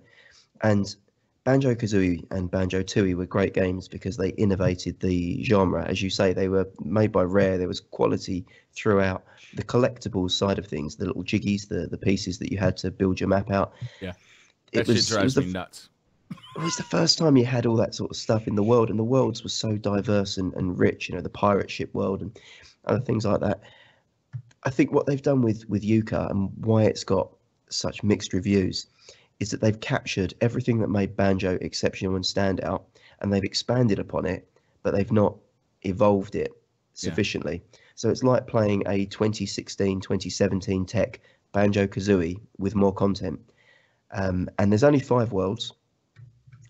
And Banjo-Kazooie and Banjo-Tooie were great games because they innovated the genre. As you say, they were made by Rare. There was quality throughout. The collectibles side of things, the little jiggies, the pieces that you had to build your map out. Yeah, that shit drives me nuts. It was the first time you had all that sort of stuff in the world, and the worlds were so diverse and rich, the pirate ship world and other things like that. I think what they've done with Yooka and why it's got such mixed reviews is that they've captured everything that made Banjo exceptional and stand out, and they've expanded upon it, but they've not evolved it sufficiently. Yeah. So it's like playing a 2016, 2017 tech Banjo-Kazooie with more content. And there's only 5 worlds.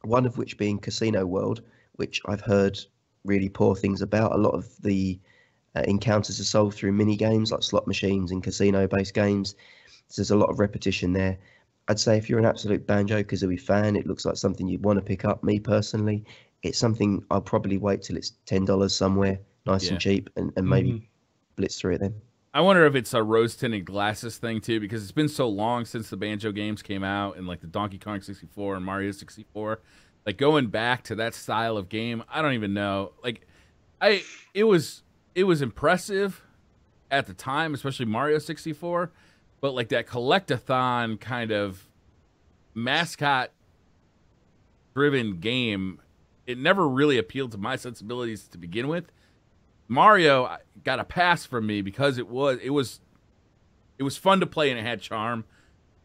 one of which being Casino World, which I've heard really poor things about. A lot of the encounters are solved through mini games like slot machines and casino-based games. So there's a lot of repetition there. I'd say if you're an absolute Banjo-Kazooie fan, it looks like something you'd want to pick up. Me personally, it's something I'll probably wait till it's $10 somewhere, nice and cheap, and maybe blitz through it then. I wonder if it's a rose-tinted glasses thing too, because it's been so long since the Banjo games came out, and like the Donkey Kong 64 and Mario 64. Like going back to that style of game, I don't even know. Like, it was impressive at the time, especially Mario 64, but like that collectathon kind of mascot-driven game, it never really appealed to my sensibilities to begin with. Mario got a pass from me because it was fun to play and it had charm,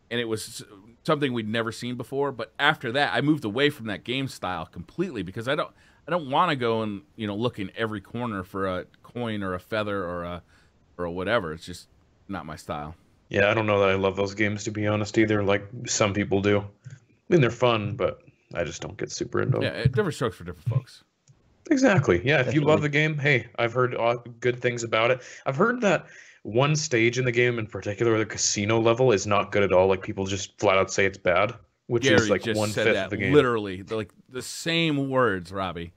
and it was something we'd never seen before. But after that, I moved away from that game style completely because I don't want to go and look in every corner for a coin or a feather or a whatever. It's just not my style. Yeah, I don't know that I love those games, to be honest, either, like some people do. I mean, they're fun, but I just don't get super into them. Yeah, different strokes for different folks. Exactly. Yeah, if you love the game, hey, I've heard good things about it. I've heard that one stage in the game in particular, the casino level, is not good at all. Like, people just flat out say it's bad, which Gary is like just 1/5 of the game. Literally, like the same words, Robbie.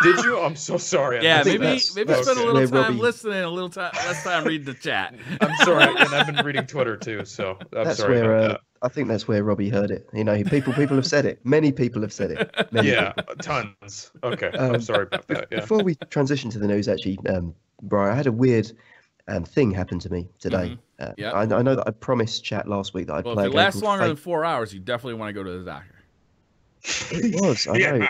Did you? I'm so sorry. Yeah, maybe spend a little time Robbie... listening, a little time less time reading the chat. I'm sorry, and I've been reading Twitter too, so that's sorry where, about that. I think that's where Robbie heard it. People have said it. Many people have said it. Tons. Okay, I'm sorry about that. Yeah. Before we transition to the news, actually, Brian, I had a weird thing happen to me today. I know that I promised chat last week that I'd play. If it lasts longer than 4 hours, you definitely want to go to the doctor. It was. I know.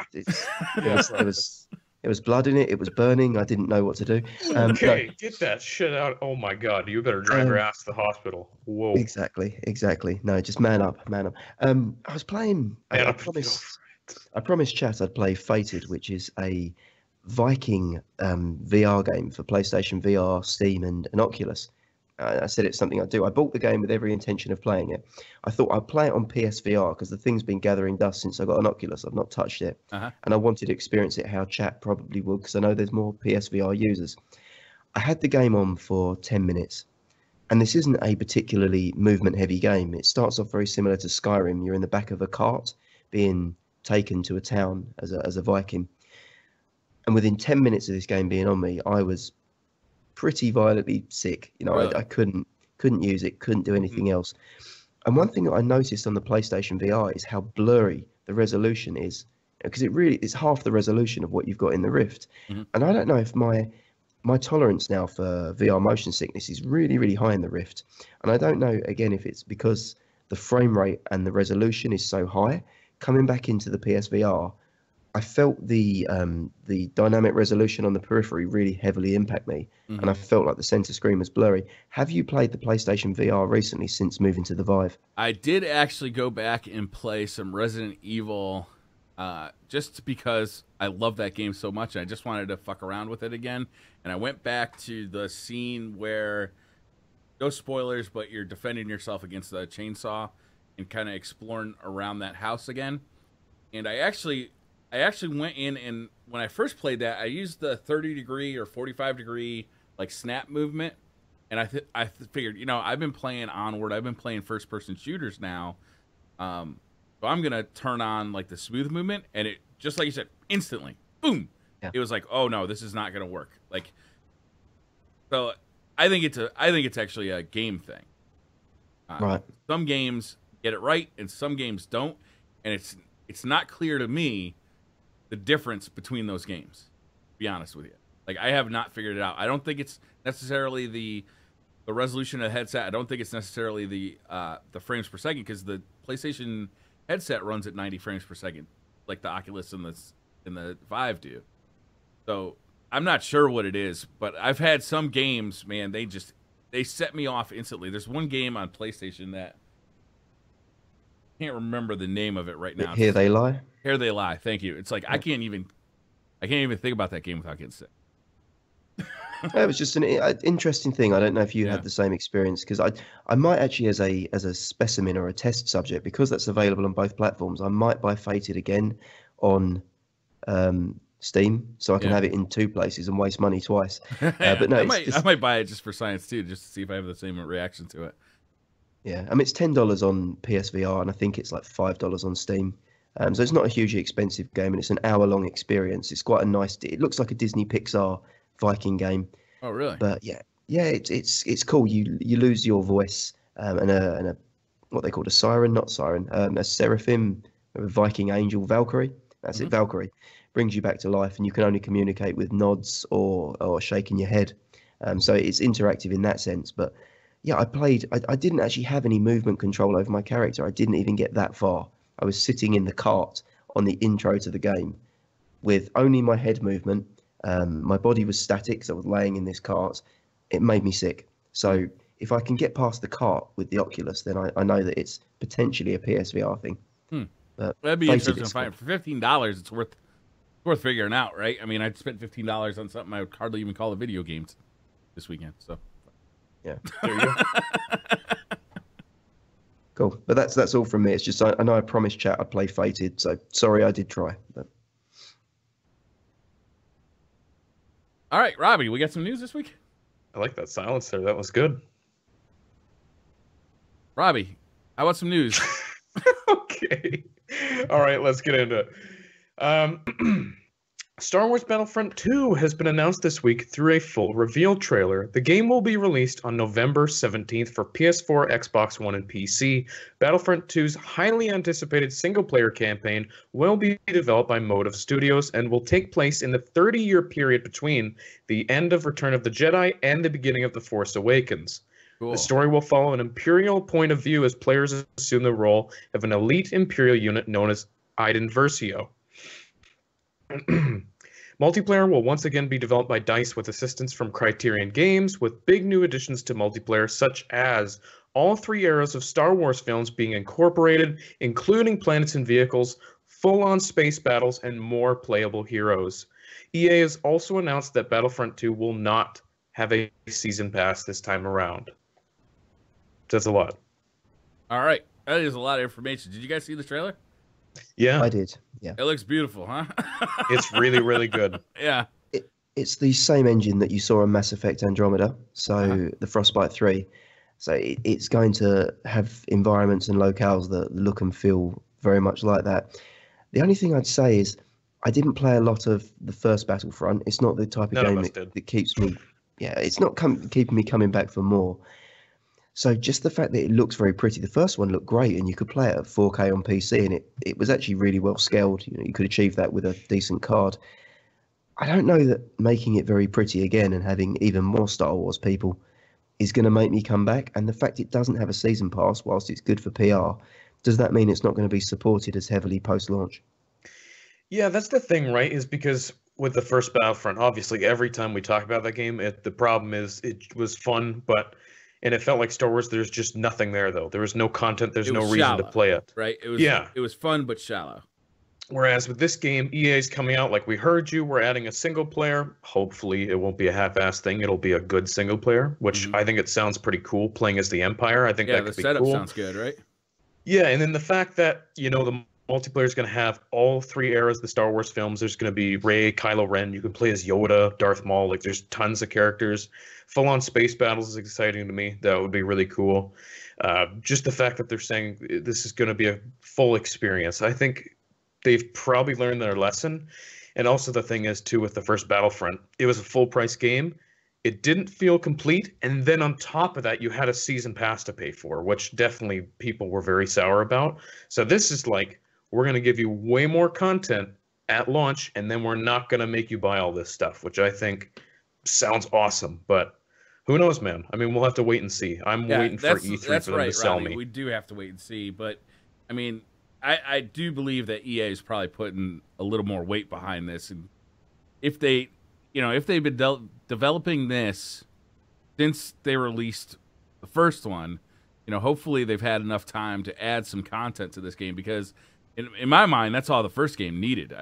It was blood in it. It was burning. I didn't know what to do. Okay, get that shit out. Oh my God, you better drive your ass to the hospital. Whoa. Exactly. No, just man up. I was playing. I promised chat I'd play Fated, which is a Viking VR game for PlayStation VR, Steam, and Oculus. I said it's something I'd do. I bought the game with every intention of playing it. I thought I'd play it on PSVR because the thing's been gathering dust since I got an Oculus. I've not touched it. And I wanted to experience it how chat probably would, because I know there's more PSVR users. I had the game on for 10 minutes. And this isn't a particularly movement-heavy game. It starts off very similar to Skyrim. You're in the back of a cart being taken to a town as a Viking. And within 10 minutes of this game being on me, I was pretty violently sick. Really? I couldn't use it, couldn't do anything else. And one thing that I noticed on the PlayStation VR is how blurry the resolution is, because it's half the resolution of what you've got in the Rift. And I don't know if my tolerance now for VR motion sickness is really, really high in the Rift. And I don't know, again, if it's because the frame rate and the resolution is so high. Coming back into the PSVR, I felt the dynamic resolution on the periphery really heavily impact me, and I felt like the center screen was blurry. Have you played the PlayStation VR recently since moving to the Vive? I did actually go back and play some Resident Evil, just because I love that game so much, and I just wanted to fuck around with it again. And I went back to the scene where, no spoilers, but you're defending yourself against the chainsaw and kind of exploring around that house again. And I actually went in, and when I first played that, I used the 30-degree or 45-degree like snap movement, and I figured, I've been playing Onward, I've been playing first-person shooters now, so I'm gonna turn on like the smooth movement, and it, just like you said, instantly, boom, it was like, oh no, this is not gonna work. Like, so I think it's actually a game thing. Right. Some games get it right, and some games don't, and it's not clear to me the difference between those games, to be honest with you. Like, I have not figured it out. I don't think it's necessarily the resolution of the headset. I don't think it's necessarily the frames per second, because the PlayStation headset runs at 90 frames per second, like the Oculus and the Vive do. So I'm not sure what it is, but I've had some games, man, they set me off instantly. There's one game on PlayStation that I can't remember the name of it right now. Here They Lie. Here They Lie. Thank you. It's like I can't even think about that game without getting sick. It was just an interesting thing. I don't know if you had the same experience, because I might actually, as a specimen or a test subject, because that's available on both platforms, I might buy Fated again on Steam, so I can have it in 2 places and waste money twice. But no, I might buy it just for science too, just to see if I have the same reaction to it. Yeah, I mean it's $10 on PSVR, and I think it's like $5 on Steam. So it's not a hugely expensive game, and it's an hour-long experience. It's quite a nice. It looks like a Disney Pixar Viking game. Oh, really? But yeah, it's cool. You lose your voice, and a what they called a siren, not siren, a seraphim, a Viking angel, Valkyrie. That's it, Valkyrie. Brings you back to life, and you can only communicate with nods or shaking your head. So it's interactive in that sense. But yeah, I didn't actually have any movement control over my character. I didn't even get that far. I was sitting in the cart on the intro to the game with only my head movement. My body was static, so I was laying in this cart. It made me sick. So if I can get past the cart with the Oculus, then I know that it's potentially a PSVR thing. But that'd be interesting to find. For $15, it's worth figuring out, right? I mean, I'd spent $15 on something I would hardly even call a video games this weekend. So yeah, there you go. Cool. But that's all from me. It's just I know I promised chat I'd play Fated, so sorry I did try. But... All right, Robbie, we got some news this week? I like that silence there. That was good. Robbie, how about some news? Okay. All right, let's get into it. Star Wars Battlefront 2 has been announced this week through a full reveal trailer. The game will be released on November 17th for PS4, Xbox One, and PC. Battlefront 2's highly anticipated single-player campaign will be developed by Motive Studios and will take place in the 30-year period between the end of Return of the Jedi and the beginning of The Force Awakens. Cool. The story will follow an Imperial point of view as players assume the role of an elite Imperial unit known as Iden Versio. Multiplayer will once again be developed by DICE with assistance from Criterion Games, with big new additions to multiplayer such as all 3 eras of Star Wars films being incorporated, including planets and vehicles, full-on space battles, and more playable heroes. EA has also announced that Battlefront 2 will not have a season pass this time around. That's a lot. All right. That is a lot of information. Did you guys see the trailer? Yeah. I did. Yeah. It looks beautiful, huh? It's really, really good. Yeah. It's the same engine that you saw on Mass Effect Andromeda, so the Frostbite 3. So it's going to have environments and locales that look and feel very much like that. The only thing I'd say is I didn't play a lot of the first Battlefront. It's not the type of game that keeps me... Yeah, it's not keeping me coming back for more. So just the fact that it looks very pretty. The first one looked great, and you could play it at 4K on PC, and it was actually really well scaled. You know, you could achieve that with a decent card. I don't know that making it very pretty again and having even more Star Wars people is going to make me come back. And the fact it doesn't have a season pass, whilst it's good for PR, does that mean it's not going to be supported as heavily post-launch? Yeah, that's the thing, right? Is because with the first Battlefront, obviously every time we talk about that game, the problem is it was fun, and it felt like Star Wars. There's just nothing there, though. There was no content. There's no reason to play it. Right? It was fun but shallow. Whereas with this game, EA's coming out like we heard you. We're adding a single player. Hopefully, it won't be a half-assed thing. It'll be a good single player, which I think it sounds pretty cool. Playing as the Empire, I think that could be cool. Yeah, the setup sounds good, right? Yeah, and then the fact that the multiplayer is going to have all 3 eras of the Star Wars films. There's going to be Rey, Kylo Ren. You can play as Yoda, Darth Maul. Like, there's tons of characters. Full-on space battles is exciting to me. That would be really cool. Just the fact that they're saying this is going to be a full experience. I think they've probably learned their lesson. And also the thing is, too, with the first Battlefront, it was a full-price game. It didn't feel complete. And then on top of that, you had a season pass to pay for, which definitely people were very sour about. So this is like, we're going to give you way more content at launch, and then we're not going to make you buy all this stuff, which I think sounds awesome. But who knows, man? I mean, we'll have to wait and see. I'm waiting for E3 for them to sell Robbie. me. We do have to wait and see. But, I mean, I do believe that EA is probably putting a little more weight behind this. And if they've been developing this since they released the first one, hopefully they've had enough time to add some content to this game, because in my mind, that's all the first game needed.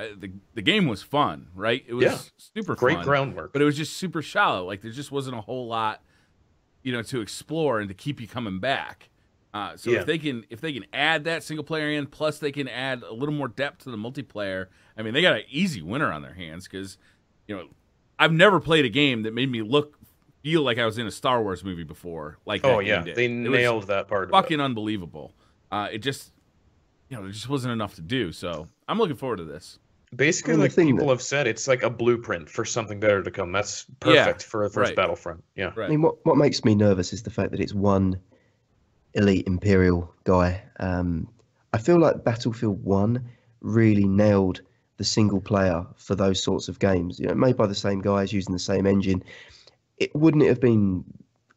The game was fun, right? It was super great fun, groundwork, but it was just super shallow. Like there just wasn't a whole lot, to explore and to keep you coming back. So if they can add that single player in, plus they can add a little more depth to the multiplayer. I mean, they got an easy winner on their hands because, I've never played a game that made me feel like I was in a Star Wars movie before. Like that game did. They nailed that part. Fucking unbelievable. It just, there just wasn't enough to do. So I'm looking forward to this. Basically, like people have said, it's like a blueprint for something better to come. That's perfect for the first Battlefront. Yeah. Right. I mean, what makes me nervous is the fact that it's one elite Imperial guy. I feel like Battlefield 1 really nailed the single player for those sorts of games. Made by the same guys using the same engine. Wouldn't it have been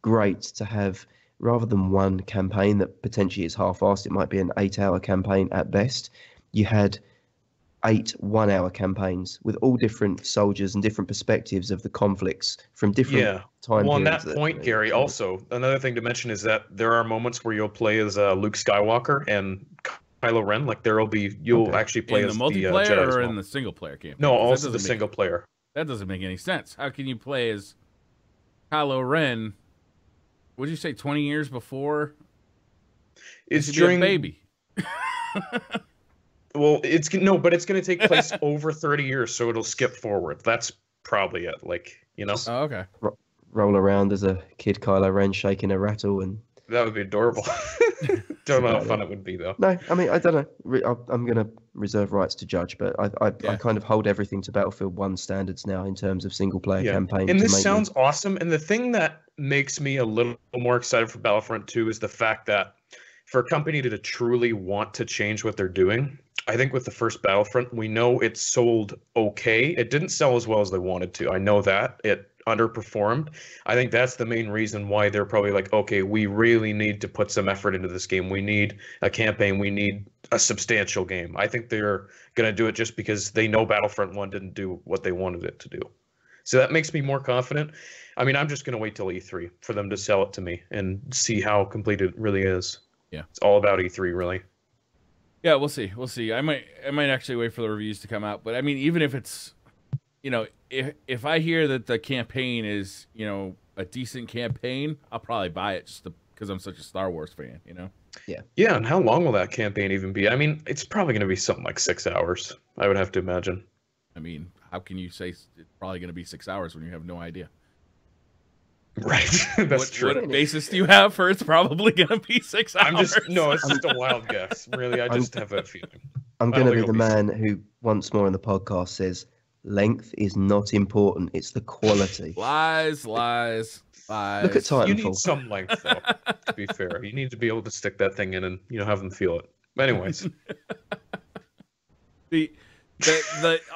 great to have, rather than one campaign that potentially is half-assed, it might be an 8-hour campaign at best, you had 8 one-hour campaigns with all different soldiers and different perspectives of the conflicts from different time periods. On that periods point, Gary, also, another thing to mention is that there are moments where you'll play as Luke Skywalker and Kylo Ren. Like you'll actually play in as the multiplayer Jedi or in the single-player campaign? No, also the single player. That doesn't make any sense. How can you play as Kylo Ren? What did you say? 20 years before? It's during a baby. Well, it's going to take place over 30 years, so it'll skip forward. That's probably it. Oh, okay. Roll around as a kid Kylo Ren shaking a rattle, and that would be adorable. Don't know how fun it would be, though. No, I mean, I don't know. I'm going to reserve rights to judge, but I kind of hold everything to Battlefield 1 standards now in terms of single-player campaign. And this sounds awesome. And the thing that makes me a little more excited for Battlefront 2 is the fact that for a company to truly want to change what they're doing, I think with the first Battlefront, we know it sold okay. It didn't sell as well as they wanted to. I know that. It underperformed. I think that's the main reason why they're probably like, okay, we really need to put some effort into this game. We need a campaign. We need a substantial game. I think they're going to do it just because they know Battlefront 1 didn't do what they wanted it to do. So that makes me more confident. I mean, I'm just going to wait till E3 for them to sell it to me and see how complete it really is. Yeah. It's all about E3, really. Yeah, we'll see. We'll see. I might actually wait for the reviews to come out. But I mean, even if it's, if I hear that the campaign is, a decent campaign, I'll probably buy it just because I'm such a Star Wars fan, Yeah. Yeah, and how long will that campaign even be? I mean, it's probably going to be something like 6 hours, I would have to imagine. I mean, how can you say it's probably going to be 6 hours when you have no idea? Right, that's true. What basis do you have for it's probably going to be 6 hours? It's just a wild guess. Really, I just have a feeling. I'm going to be the man who once more in the podcast says, length is not important, it's the quality. Lies. Look at Titanfall. You need some length, though, to be fair. You need to be able to stick that thing in and, have them feel it. But anyways. The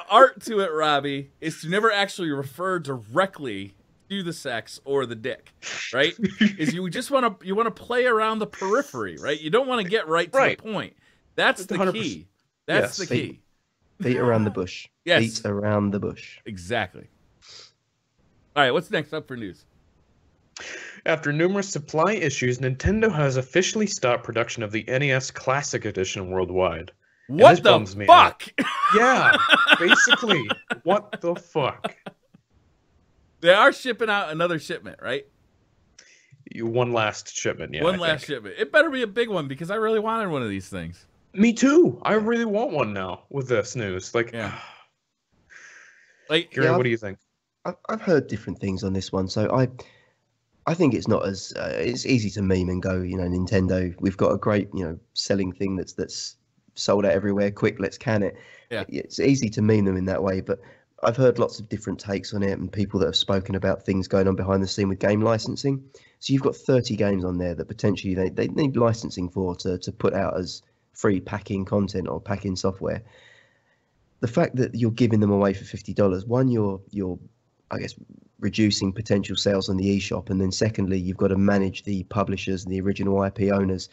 art to it, Robbie, is to never actually refer directly to the sex or the dick, right? Is you just want to play around the periphery, right? You don't want to get right to the point. That's the 100%. Key. That's the key. Beat around the bush. Yes. Beat around the bush. Exactly. All right, what's next up for news? After numerous supply issues, Nintendo has officially stopped production of the NES Classic Edition worldwide. What the fuck? Yeah, basically. What the fuck? They are shipping out another shipment, right? One last shipment, yeah. One last shipment. It better be a big one because I really wanted one of these things. Me too. I really want one now with this news. Like, Gary, what do you think? I've heard different things on this one, so I think it's not as it's easy to meme and go, Nintendo, we've got a great, selling thing that's sold out everywhere. Quick, let's can it. Yeah, it's easy to meme them in that way, but I've heard lots of different takes on it and people that have spoken about things going on behind the scene with game licensing. So you've got 30 games on there that potentially they need licensing for to put out as free packing content or packing software. The fact that you're giving them away for $50, one, you're I guess reducing potential sales on the eShop, and then secondly, you've got to manage the publishers and the original IP owners.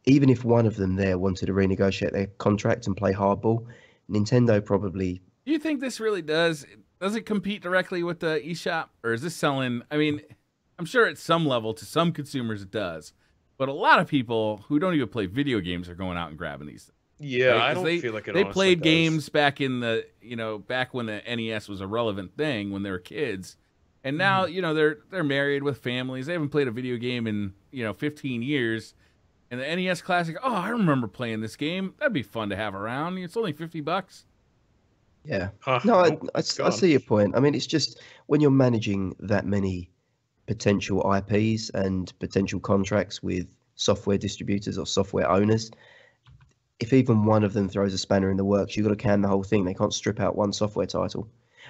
Even if one of them there wanted to renegotiate their contract and play hardball, Nintendo probably. Do you think this really does it compete directly with the eShop, or is this selling? I mean, I'm sure at some level to some consumers it does, but a lot of people who don't even play video games are going out and grabbing these things. Yeah, right? I don't feel like it. They honestly played does. games back in the back when the NES was a relevant thing when they were kids, and now they're married with families. They haven't played a video game in 15 years. And the NES Classic, oh, I remember playing this game. That'd be fun to have around. It's only $50. Yeah. Huh, No, I gone. see your point. I mean, it's just when you're managing that many potential IPs and potential contracts with software distributors or software owners, if even one of them throws a spanner in the works, you've got to can the whole thing. They can't strip out one software title.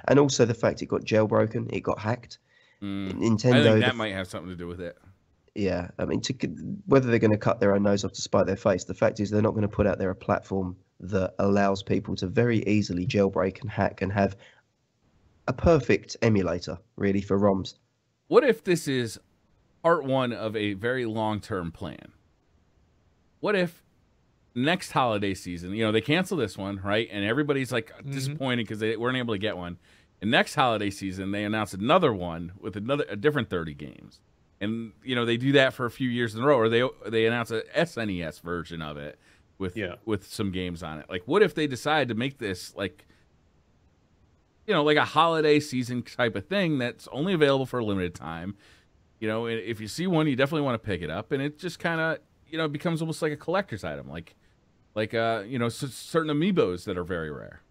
And also the fact it got jailbroken, it got hacked. Nintendo, I think that might have something to do with it. Yeah, I mean, whether they're going to cut their own nose off to spite their face, the fact is they're not going to put out there a platform that allows people to very easily jailbreak and hack and have a perfect emulator, really, for ROMs. What if this is part one of a very long-term plan? What if next holiday season, they cancel this one, right? And everybody's like disappointed because they weren't able to get one. And next holiday season, they announce another one with a different 30 games. And they do that for a few years in a row, or they announce a SNES version of it with some games on it. Like, what if they decide to make this like a holiday season type of thing that's only available for a limited time? If you see one, you definitely want to pick it up, and it just kind of it becomes almost like a collector's item, like certain amiibos that are very rare.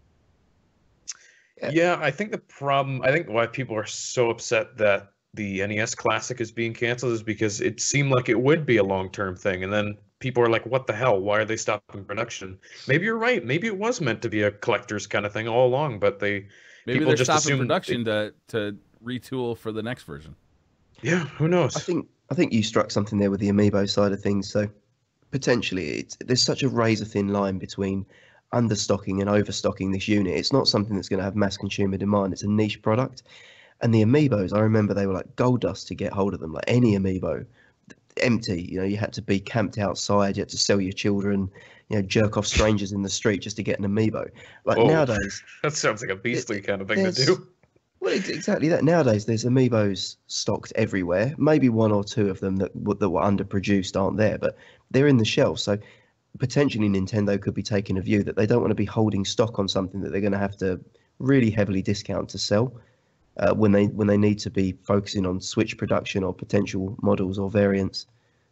Yeah, I think why people are so upset that the NES Classic is being canceled is because it seemed like it would be a long-term thing, and then people are like, what the hell, why are they stopping production? Maybe you're right, maybe it was meant to be a collector's kind of thing all along, but maybe they're just stopping production to retool for the next version. Yeah, who knows? I think you struck something there with the amiibo side of things. So potentially there's such a razor thin line between understocking and overstocking this unit. It's not something that's going to have mass consumer demand. It's a niche product. And the amiibos, I remember they were like gold dust to get hold of them. Like any amiibo, empty. You had to be camped outside. You had to sell your children. Jerk off strangers in the street just to get an amiibo. Like nowadays, that sounds like a beastly kind of thing to do. Well, exactly that. Nowadays, there's amiibos stocked everywhere. Maybe one or two of them that were underproduced aren't there, but they're in the shelf. So potentially, Nintendo could be taking a view that they don't want to be holding stock on something that they're going to have to really heavily discount to sell. When they need to be focusing on Switch production or potential models or variants.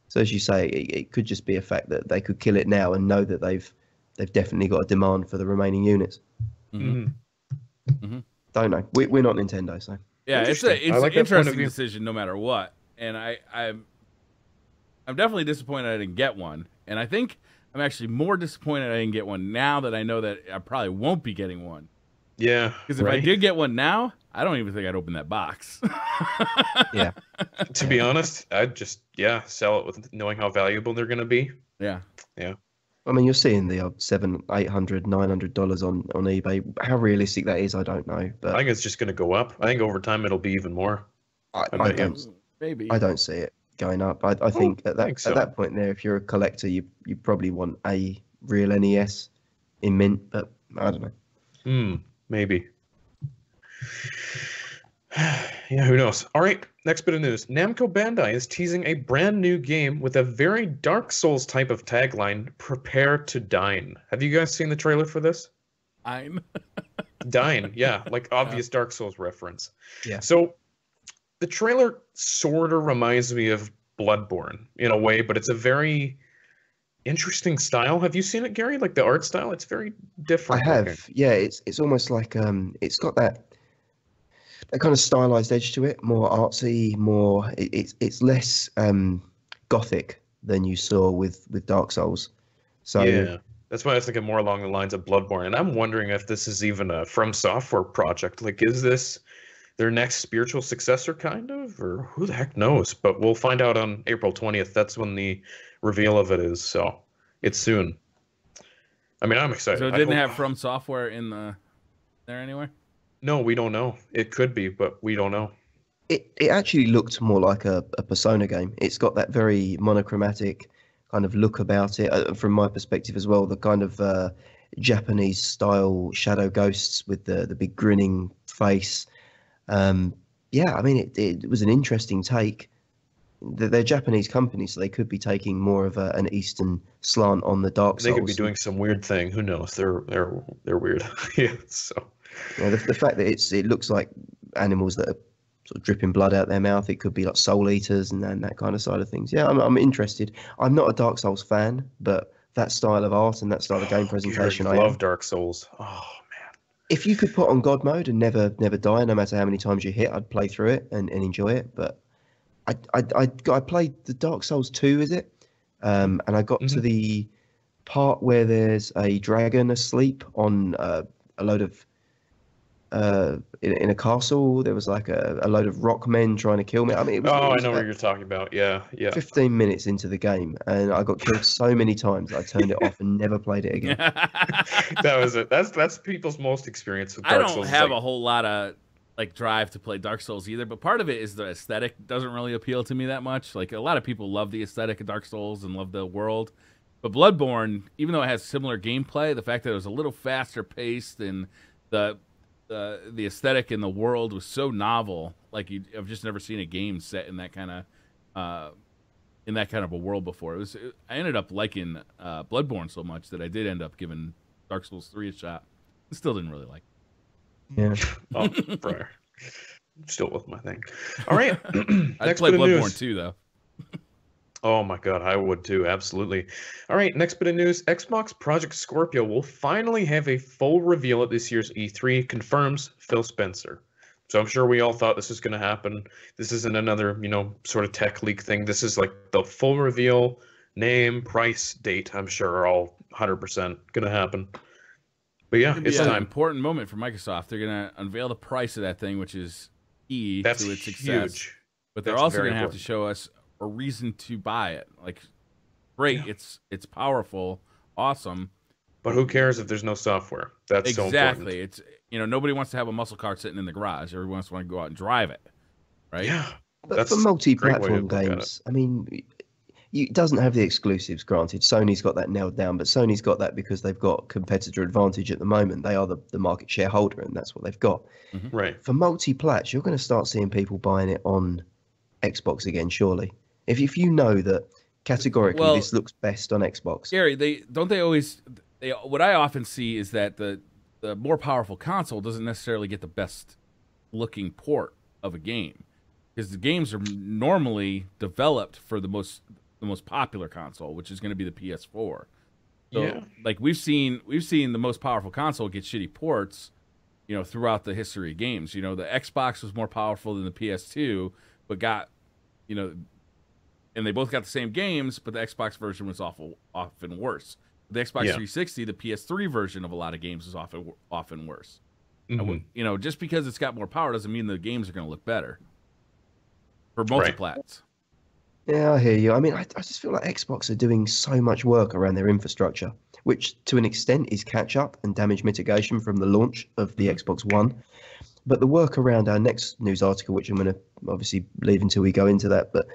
So as you say, it could just be a fact that they could kill it now and know that they've definitely got a demand for the remaining units. Mm-hmm. Mm-hmm. Don't know. We're not Nintendo, so yeah, it's an interesting decision no matter what. And I'm definitely disappointed I didn't get one, and I think I'm actually more disappointed I didn't get one now that I know that I probably won't be getting one. Yeah, because if I did get one now, I don't even think I'd open that box. Yeah. To be honest, I'd just sell it with knowing how valuable they're going to be. Yeah. Yeah. I mean, you're seeing the $700, $800, $900 on eBay. How realistic that is, I don't know. But I think it's just going to go up. I think over time it'll be even more. I don't see it going up. I think at that point there, if you're a collector, you probably want a real NES in mint, but I don't know. Maybe. Yeah, who knows? All right, next bit of news. Namco Bandai is teasing a brand new game with a very Dark Souls type of tagline, Prepare to Dine. Have you guys seen the trailer for this? Dine, yeah, like obvious Dark Souls reference. Yeah. So the trailer sort of reminds me of Bloodborne in a way, but it's a very interesting style. Have you seen it, Gary? Like the art style? It's very different. I have. Looking. Yeah, it's almost like it's got that kind of stylized edge to it, more artsy, more it's less gothic than you saw with Dark Souls. So yeah, that's why I was thinking more along the lines of Bloodborne. And I'm wondering if this is even a From Software project. Like, is this their next spiritual successor, kind of, or who the heck knows? But we'll find out on April 20th. That's when the reveal of it is. So it's soon. I mean, I'm excited. So it didn't have From Software in there anywhere? No, we don't know. It could be, but we don't know. It actually looked more like a Persona game. It's got that very monochromatic kind of look about it. From my perspective as well, the kind of Japanese style shadow ghosts with the big grinning face. Yeah, I mean, it was an interesting take. they're Japanese companies, so they could be taking more of an Eastern slant on the Dark Souls. They could be doing some weird thing. Who knows? They're weird. Yeah. So the fact that it looks like animals that are sort of dripping blood out their mouth. It could be like soul eaters and that kind of side of things. Yeah, I'm interested. I'm not a Dark Souls fan, but that style of art and that style of game presentation, I love Dark Souls. Oh man! If you could put on God mode and never die, no matter how many times you hit, I'd play through it and enjoy it. But I played the Dark Souls 2, is it? And I got to the part where there's a dragon asleep on a load of in a castle. There was like a load of rock men trying to kill me. I mean, I know what you're talking about. Yeah. 15 minutes into the game, and I got killed so many times I turned it off and never played it again. That was it. That's people's most experience with Dark Souls. I don't have a whole lot of like drive to play Dark Souls either, but part of it is the aesthetic doesn't really appeal to me that much. Like a lot of people love the aesthetic of Dark Souls and love the world, but Bloodborne, even though it has similar gameplay, the fact that it was a little faster paced and the aesthetic in the world was so novel. Like I've just never seen a game set in that kind of a world before. I ended up liking Bloodborne so much that I did end up giving Dark Souls 3 a shot. I still didn't really like it. Yeah. Oh, Briar. Still with my thing. All right. I'd play Bloodborne too, though. Oh my god, I would too, absolutely. All right, next bit of news. Xbox Project Scorpio will finally have a full reveal at this year's E3, confirms Phil Spencer. So I'm sure we all thought this was going to happen. This isn't another, sort of tech leak thing. This is like the full reveal, name, price, date, I'm sure are all 100% going to happen. But yeah, it's an time. Important moment for Microsoft. They're going to unveil the price of that thing, which is key to its success. Huge. But they're also going to have to show us a reason to buy it. Like, great, yeah. It's powerful, awesome. But who cares if there's no software? That's so important. Exactly. It's nobody wants to have a muscle car sitting in the garage. Everyone wants to go out and drive it, right? Yeah. But for multi-platform games, I mean, it doesn't have the exclusives. Granted, Sony's got that nailed down, but Sony's got that because they've got competitor advantage at the moment. They are the market shareholder, and that's what they've got. Mm-hmm. Right. For multi-plats, you're going to start seeing people buying it on Xbox again, surely. If you know that categorically this looks best on Xbox. Gary, what I often see is that the more powerful console doesn't necessarily get the best looking port of a game, because the games are normally developed for the most popular console, which is going to be the PS4. So, like we've seen the most powerful console get shitty ports, throughout the history of games. The Xbox was more powerful than the PS2, but got, and they both got the same games, but the Xbox version was often worse. The Xbox 360, the PS3 version of a lot of games is often worse. Mm-hmm. Just because it's got more power doesn't mean the games are going to look better for multiplats. Yeah, I hear you. I mean, I just feel like Xbox are doing so much work around their infrastructure, which to an extent is catch up and damage mitigation from the launch of the Xbox One. But the work around our next news article, which I'm going to obviously leave until we go into that, but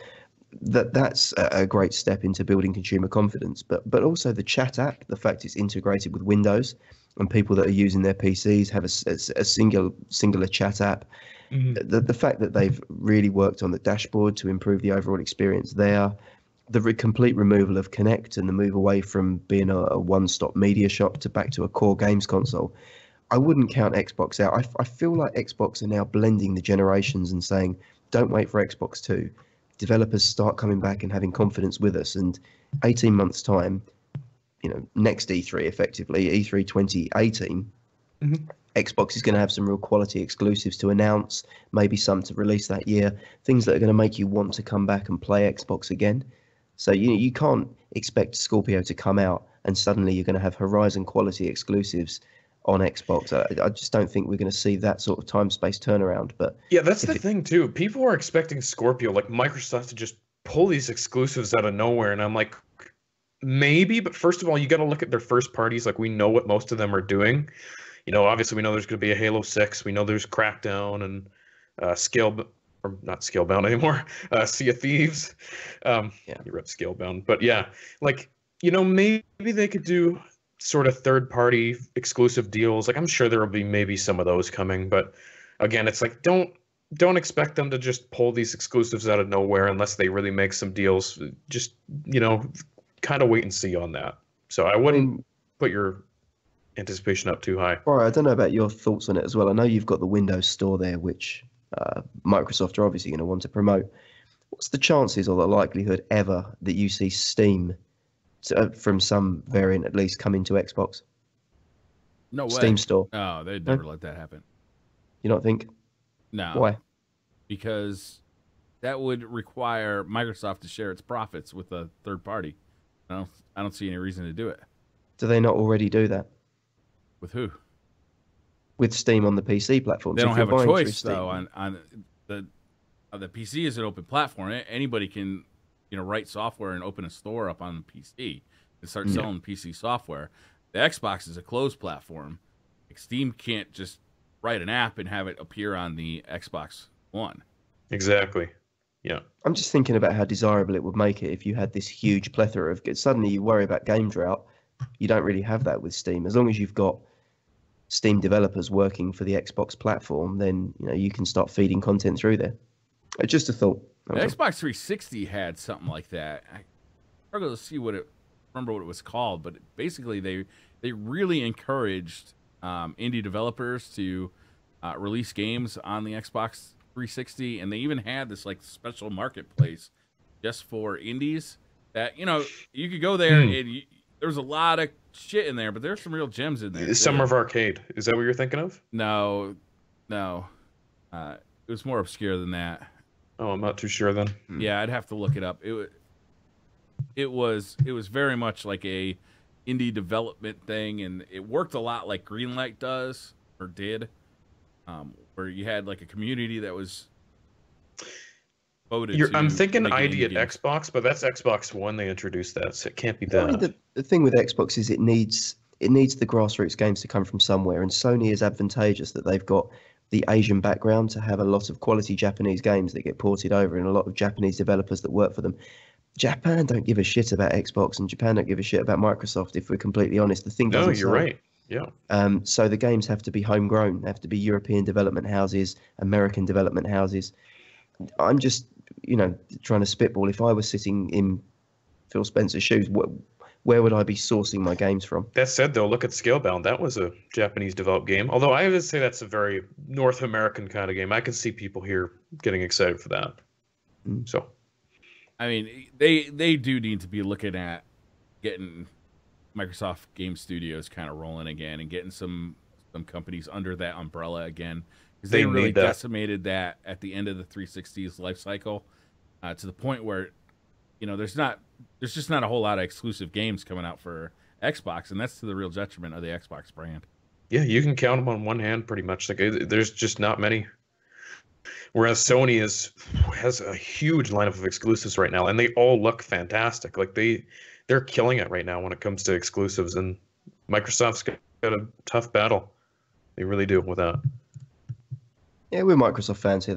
that's a great step into building consumer confidence. But also the chat app, the fact it's integrated with Windows and people that are using their PCs have a singular chat app. Mm-hmm. The fact that they've really worked on the dashboard to improve the overall experience there, the complete removal of Kinect and the move away from being a one-stop media shop to back to a core games console. I wouldn't count Xbox out. I feel like Xbox are now blending the generations and saying, don't wait for Xbox 2. Developers start coming back and having confidence with us. And 18 months' time, next E3, effectively, E3 2018, Xbox is going to have some real quality exclusives to announce, maybe some to release that year, things that are going to make you want to come back and play Xbox again. So you can't expect Scorpio to come out and suddenly you're going to have Horizon quality exclusives on Xbox. I just don't think we're going to see that sort of time-space turnaround. But yeah, that's the thing too. People are expecting Scorpio, like Microsoft, to just pull these exclusives out of nowhere, and I'm like, maybe. But first of all, you got to look at their first parties. Like, we know what most of them are doing. Obviously, we know there's going to be a Halo 6. We know there's Crackdown and not Scalebound anymore. Sea of Thieves. You rep Scalebound, but yeah, like maybe they could do sort of third-party exclusive deals. Like, I'm sure there will be maybe some of those coming, but again, it's like, don't don't expect them to just pull these exclusives out of nowhere unless they really make some deals. Just, kind of wait and see on that. So I wouldn't put your anticipation up too high. All right, I don't know about your thoughts on it as well. I know you've got the Windows Store there, which Microsoft are obviously going to want to promote. What's the chances or the likelihood ever that you see Steam from some variant at least come into Xbox? No way. Steam Store. Oh, they'd never let that happen. You don't think? No. Why? Because that would require Microsoft to share its profits with a third party. I don't see any reason to do it. Do they not already do that? With who? With Steam on the PC platform. They don't have a choice though. On the PC is an open platform. Anybody can, write software and open a store up on the PC and start selling PC software. The Xbox is a closed platform. Like Steam can't just write an app and have it appear on the Xbox One. Exactly. Yeah. I'm just thinking about how desirable it would make it if you had this huge plethora of. Suddenly you worry about game drought. You don't really have that with Steam. As long as you've got Steam developers working for the Xbox platform, then you can start feeding content through there. Just a thought. The Xbox 360 had something like that. I struggle to remember what it was called, but basically they really encouraged indie developers to release games on the Xbox 360, and they even had this like special marketplace just for indies that you could go there and there's a lot of shit in there, but there's some real gems in there. Summer of Arcade, is that what you're thinking of? No, it was more obscure than that. Oh, I'm not too sure then. Yeah, I'd have to look it up. It was very much like a indie development thing, and it worked a lot like Greenlight does or did, where you had like a community that was voted. I'm thinking ID at Xbox, but that's Xbox One. They introduced that, so it can't be that. I mean, the thing with Xbox is it needs the grassroots games to come from somewhere, and Sony is advantageous that they've got the Asian background to have a lot of quality Japanese games that get ported over and a lot of Japanese developers that work for them. Japan don't give a shit about Xbox, and Japan don't give a shit about Microsoft, if we're completely honest. The thing doesn't. No, you're right. Yeah. So the games have to be homegrown. They have to be European development houses, American development houses. I'm just, trying to spitball. If I was sitting in Phil Spencer's shoes, where would I be sourcing my games from? That said, though, look at Scalebound. That was a Japanese-developed game. Although I would say that's a very North American kind of game. I can see people here getting excited for that. So, I mean, they do need to be looking at getting Microsoft Game Studios kind of rolling again and getting some companies under that umbrella again, because they really decimated that at the end of the 360's life cycle, to the point where there's just not a whole lot of exclusive games coming out for Xbox, and that's to the real detriment of the Xbox brand. Yeah, you can count them on one hand pretty much. Like, there's just not many. Whereas Sony has a huge lineup of exclusives right now, and they all look fantastic. Like they're killing it right now when it comes to exclusives, and Microsoft's got a tough battle. They really do with that. Yeah, we're Microsoft fans here.